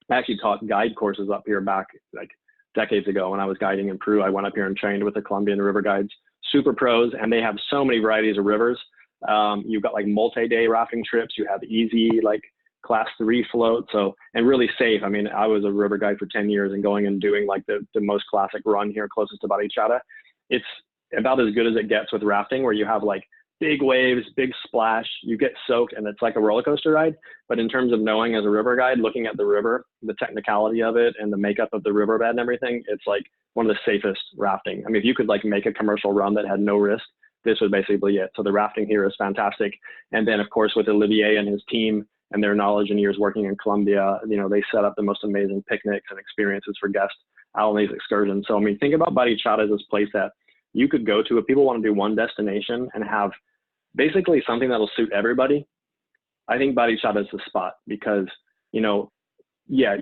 Speaker 1: I actually taught guide courses up here back like decades ago when I was guiding in Peru. I went up here and trained with the Colombian river guides, super pros, and they have so many varieties of rivers. You've got like multi-day rafting trips. You have easy like class 3 float, so, and really safe. I mean, I was a river guide for 10 years and going and doing like the most classic run here closest to Barichara. It's about as good as it gets with rafting, where you have like big waves, big splash, you get soaked, and it's like a roller coaster ride. But in terms of knowing as a river guide, looking at the river, the technicality of it and the makeup of the riverbed and everything, it's like one of the safest rafting. I mean, if you could like make a commercial run that had no risk, this was basically it. So the rafting here is fantastic. And then of course with Olivier and his team and their knowledge and years working in Colombia, you know, they set up the most amazing picnics and experiences for guests out on these excursions. So I mean, think about Barichara as this place that you could go to if people want to do one destination and have basically something that'll suit everybody. I think Barichara is the spot because, you know, yeah,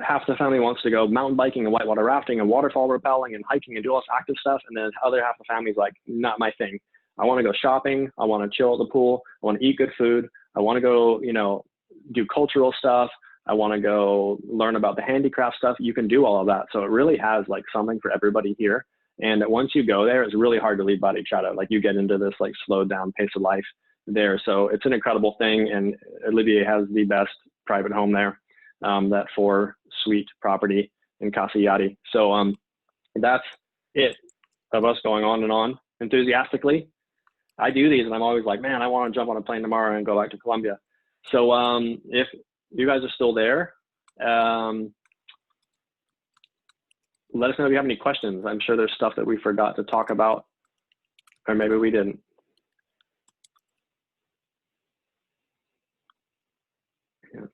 Speaker 1: half the family wants to go mountain biking and whitewater rafting and waterfall rappelling and hiking and do all this active stuff. And then the other half of the family's like, not my thing. I want to go shopping. I want to chill at the pool. I want to eat good food. I want to go, you know, do cultural stuff. I want to go learn about the handicraft stuff. You can do all of that. So it really has like something for everybody here. And once you go there, it's really hard to leave Barichara. Like you get into this like slowed down pace of life there. So it's an incredible thing. And Olivier has the best private home there, that 4-suite property in Casa Yahri. So that's it of us going on and on enthusiastically. I do these and I'm always like, man, I want to jump on a plane tomorrow and go back to Colombia. So if you guys are still there, let us know if you have any questions. I'm sure there's stuff that we forgot to talk about, or maybe we didn't. Yeah.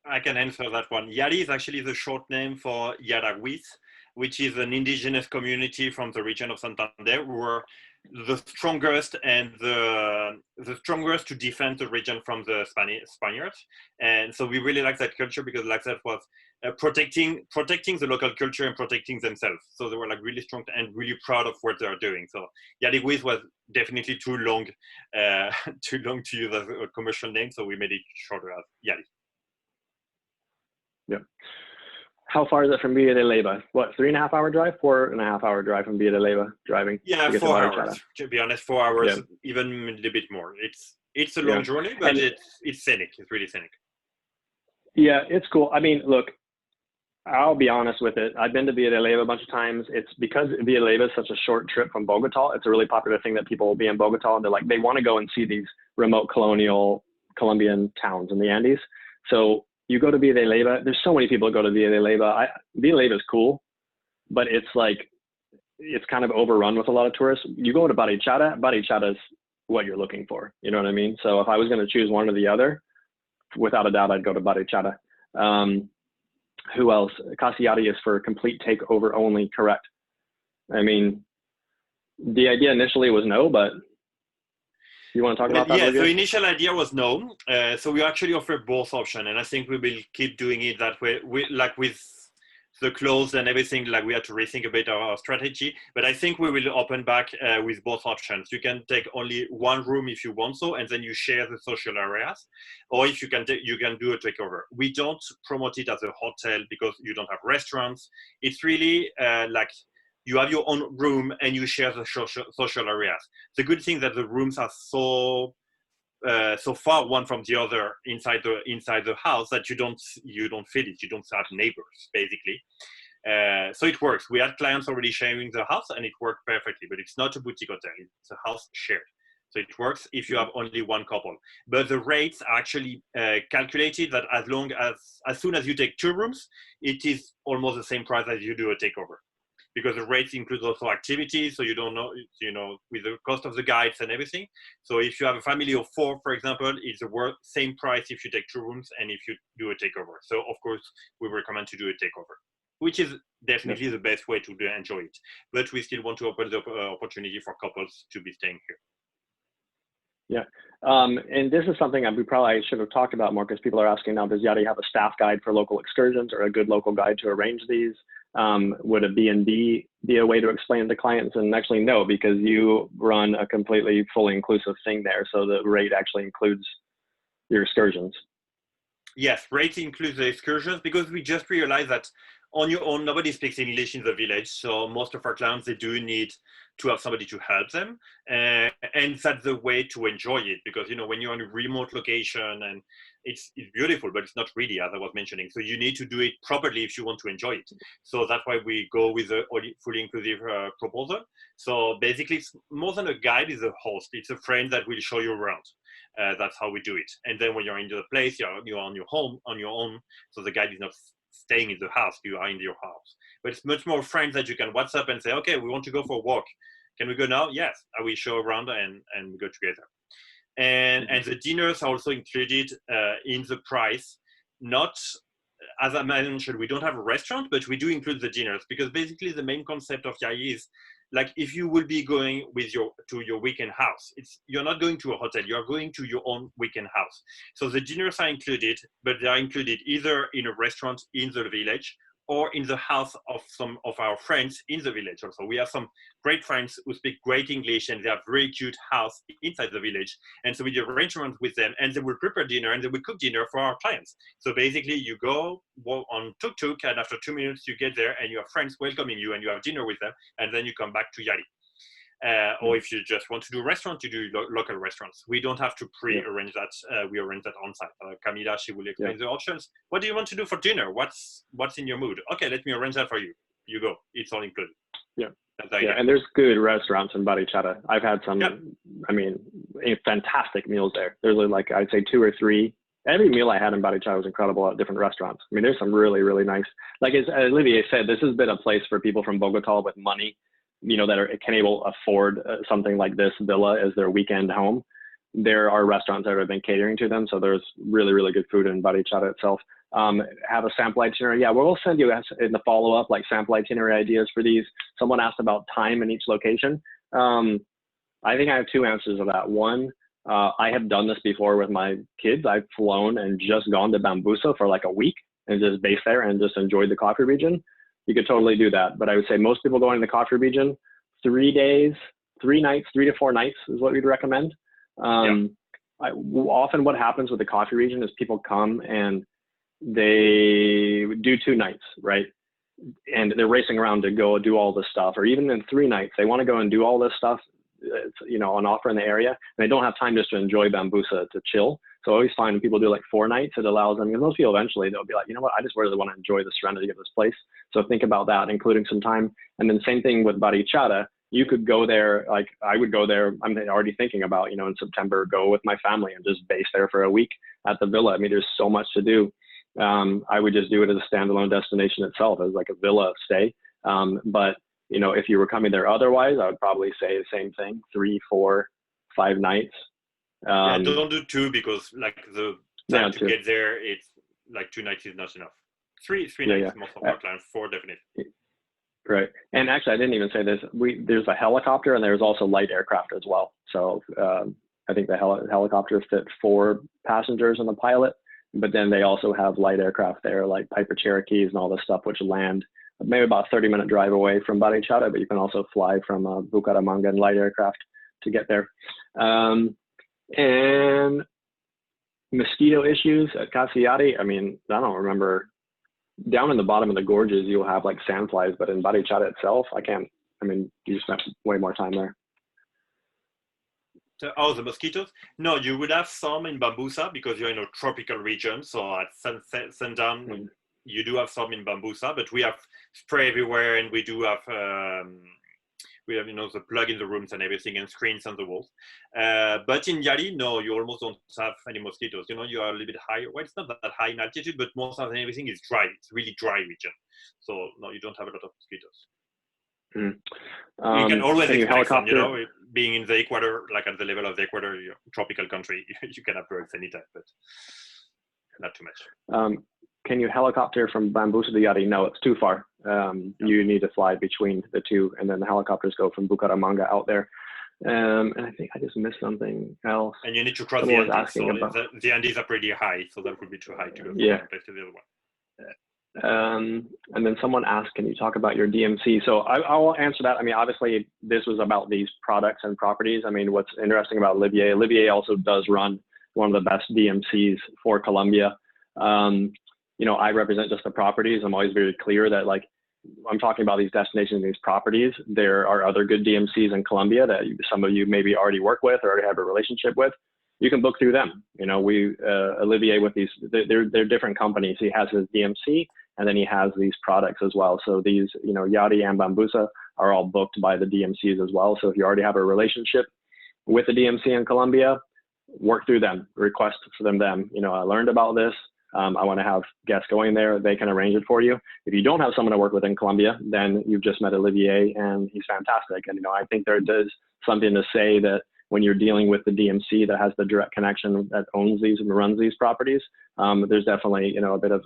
Speaker 2: I can answer that one. Yahri is actually the short name for Yaraguis, which is an indigenous community from the region of Santander who were the strongest and the strongest to defend the region from the Spaniards. And so we really like that culture because like that was protecting the local culture and protecting themselves. So they were like really strong and really proud of what they are doing. So Yaraguis was definitely too long to use as a commercial name. So we made it shorter as Yahri.
Speaker 1: Yeah. How far is it from Villa de Leyva? What, 3.5 hour drive? 4.5 hour drive from Villa de Leyva driving?
Speaker 2: Yeah, 4 hours. To be honest, 4 hours, yeah. Even a little bit more. It's a long journey, but it's scenic. It's really scenic.
Speaker 1: Yeah, it's cool. I mean, look, I'll be honest with it. I've been to Villa de Leyva a bunch of times. It's because Villa de Leyva is such a short trip from Bogota. It's a really popular thing that people will be in Bogota and they're like, they want to go and see these remote colonial Colombian towns in the Andes. So you go to Villa de Leyva, there's so many people that go to Villa de Leyva. Villa de Leyva is cool, but it's like, it's kind of overrun with a lot of tourists. You go to Barichara, Barichara is what you're looking for. You know what I mean? So if I was going to choose one or the other, without a doubt, I'd go to Barichara. Who else? Casa Yahri is for complete takeover only, correct? I mean, the idea initially was no, but you want to talk about that?
Speaker 2: Yeah, the initial idea was no. So we actually offer both options, and I think we will keep doing it that way. Like with the clothes and everything, like we had to rethink a bit our strategy. But I think we will open back with both options. You can take only one room if you want so, and then you share the social areas. Or if you can do a takeover. We don't promote it as a hotel because you don't have restaurants. It's really like you have your own room and you share the social areas. The good thing that the rooms are so far one from the other inside the house that you don't feel it. You don't have neighbors basically. So it works. We had clients already sharing the house and it worked perfectly. But it's not a boutique hotel. It's a house shared. So it works if you have only one couple. But the rates are actually calculated that as soon as you take 2 rooms, it is almost the same price as you do a takeover. because the rates include also activities, so you don't know, with the cost of the guides and everything. So if you have a family of 4, for example, it's the same price if you take 2 rooms and if you do a takeover. So of course, we recommend to do a takeover, which is definitely the best way to enjoy it. But we still want to open the opportunity for couples to be staying here.
Speaker 1: Yeah, and this is something we probably should have talked about more, because people are asking now, does Yahri have a staff guide for local excursions or a good local guide to arrange these? Would a B&B be a way to explain to clients? And actually no, because you run a completely fully inclusive thing there. So the rate actually includes your excursions.
Speaker 2: Yes, rate includes the excursions, because we just realized that on your own, nobody speaks English in the village. So most of our clients, they do need to have somebody to help them. And that's the way to enjoy it, because, when you're on a remote location and it's beautiful, but it's not really, as I was mentioning. So you need to do it properly if you want to enjoy it. So that's why we go with a fully inclusive proposal. So basically, it's more than a guide, is a host. It's a friend that will show you around. That's how we do it. And then when you're in the place, you're on your home, on your own. So the guide is not staying in the house, you are in your house. But it's much more friends that you can WhatsApp and say, okay, we want to go for a walk. Can we go now? Yes. I will show around and we go together. And the dinners are also included in the price. Not, as I mentioned, we don't have a restaurant, but we do include the dinners, because basically the main concept of Yahri is, like, if you will be going to your weekend house, you're not going to a hotel, you're going to your own weekend house. So the dinners are included, but they are included either in a restaurant in the village or in the house of some of our friends in the village. Also, we have some great friends who speak great English, and they have very cute house inside the village. And so we do arrangement with them, and they will prepare dinner and they will cook dinner for our clients. So basically, you go on tuk-tuk, and after 2 minutes, you get there and you have friends welcoming you, and you have dinner with them, and then you come back to Yahri. Or if you just want to do a restaurant, you do local restaurants. We don't have to pre-arrange that. We arrange that on site. Camila, she will explain the options. What do you want to do for dinner? What's in your mood? Okay, let me arrange that for you. You go. It's all included.
Speaker 1: Yeah. And there's good restaurants in Barichara. I've had some, fantastic meals there. There's like, I'd say 2 or 3. Every meal I had in Barichara was incredible at different restaurants. I mean, there's some really, really nice, like as Olivier said, this has been a place for people from Bogota with money, that can afford something like this villa as their weekend home. There are restaurants that have been catering to them. So there's really, really good food in Barichara itself. Have a sample itinerary. Yeah, we'll send you in the follow-up, like sample itinerary ideas for these. Someone asked about time in each location. I think I have 2 answers to that. One, I have done this before with my kids. I've flown and just gone to Bambusa for like a week and just based there and just enjoyed the coffee region. You could totally do that. But I would say most people going to the coffee region, 3 days, 3 nights, 3 to 4 nights is what we'd recommend. Often what happens with the coffee region is people come and they do 2 nights, right? And they're racing around to go do all this stuff, or even in 3 nights, they want to go and do all this stuff, on offer in the area, and they don't have time just to enjoy Bambusa, to chill. So I always find when people do like 4 nights, it allows them, because most people eventually they'll be like, you know what, I just really want to enjoy the serenity of this place. So think about that, including some time. And then same thing with Barichara. You could go there, like I would go there, I'm already thinking about, in September, go with my family and just base there for a week at the villa. I mean, there's so much to do. I would just do it as a standalone destination itself, as like a villa stay. But if you were coming there otherwise, I would probably say the same thing, 3, 4, 5 nights.
Speaker 2: Don't do 2, because like the time to get there, it's like 2 nights is not enough. 3 nights, most of our clients, 4 definitely.
Speaker 1: Right. And actually, I didn't even say this. There's a helicopter and there's also light aircraft as well. So I think the helicopter fit 4 passengers and the pilot, but then they also have light aircraft there, like Piper Cherokees and all this stuff, which land maybe about a 30-minute drive away from Barichara, but you can also fly from Bucaramanga in light aircraft to get there. And mosquito issues at Casa Yahri, I mean, I don't remember. Down in the bottom of the gorges, you'll have like sandflies, but in Barichara itself, you spent way more time there.
Speaker 2: The mosquitoes? No, you would have some in Bambusa because you're in a tropical region. So at sundown, you do have some in Bambusa, but we have spray everywhere, and we do have the plug in the rooms and everything, and screens on the walls. But in Yahri, no, you almost don't have any mosquitoes. You are a little bit higher. Well, it's not that high in altitude, but most of everything is dry. It's really dry region. So no, you don't have a lot of mosquitoes.
Speaker 1: Mm.
Speaker 2: You can always
Speaker 1: can you
Speaker 2: expect some,
Speaker 1: helicopter?
Speaker 2: being in the equator, like at the level of the equator, tropical country, you can have birds anytime, but not too much.
Speaker 1: Can you helicopter from Bambusa to Yahri? No, it's too far. You need to fly between the two, and then the helicopters go from Bucaramanga out there. And I think I just missed something else.
Speaker 2: And you need to cross
Speaker 1: Someone
Speaker 2: the Andes. So
Speaker 1: about...
Speaker 2: the Andes are pretty high, so that would be too high to go from
Speaker 1: yeah.
Speaker 2: one place to the other one.
Speaker 1: And then someone asked, can you talk about your DMC? So I will answer that. I mean, obviously, this was about these products and properties. I mean, what's interesting about Olivier also does run one of the best DMCs for Colombia. I represent just the properties. I'm always very clear that, like, I'm talking about these destinations, these properties. There are other good DMCs in Colombia that some of you maybe already work with or already have a relationship with. You can book through them. Olivier with these, they're different companies. He has his DMC, and then he has these products as well. So these, Yahri and Bambusa are all booked by the DMCs as well. So if you already have a relationship with the DMC in Colombia, work through them, request for them. I learned about this. I want to have guests going there. They can arrange it for you. If you don't have someone to work with in Colombia, then you've just met Olivier, and he's fantastic. And, I think there is something to say that when you're dealing with the DMC that has the direct connection, that owns these and runs these properties, there's definitely, a bit of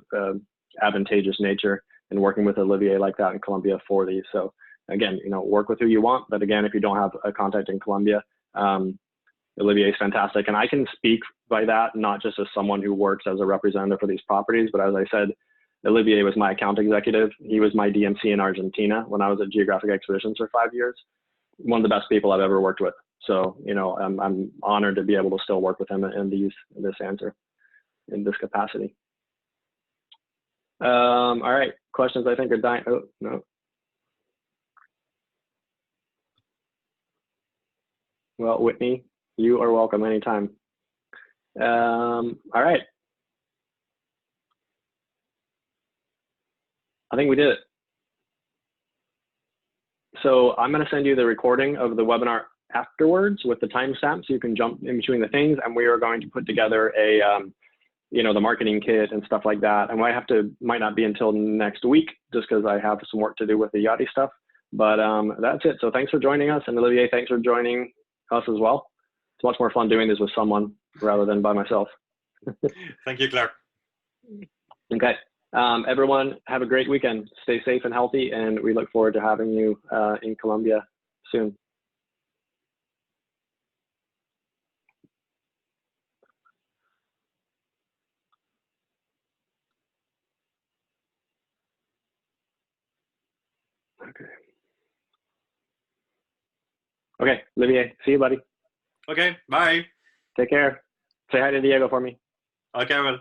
Speaker 1: advantageous nature in working with Olivier like that in Colombia for these. So again, work with who you want. But again, if you don't have a contact in Colombia, Olivier is fantastic. And I can speak by that, not just as someone who works as a representative for these properties, but as I said, Olivier was my account executive. He was my DMC in Argentina when I was at Geographic Expeditions for 5 years. One of the best people I've ever worked with. So, I'm honored to be able to still work with him in this capacity. All right, questions I think are dying. Oh, no. Well, Whitney, you are welcome anytime. All right. I think we did it. So I'm going to send you the recording of the webinar afterwards with the timestamp, so you can jump in between the things. And we are going to put together a, the marketing kit and stuff like that. And might not be until next week, just because I have some work to do with the Yachty stuff. But that's it. So thanks for joining us. And Olivier, thanks for joining us as well. It's much more fun doing this with someone rather than by myself.
Speaker 2: Thank you, Clark.
Speaker 1: Okay. Everyone, have a great weekend. Stay safe and healthy, and we look forward to having you in Colombia soon. Okay, Olivier, see you, buddy.
Speaker 2: Okay, bye.
Speaker 1: Take care. Say hi to Diego for me.
Speaker 2: Okay, well.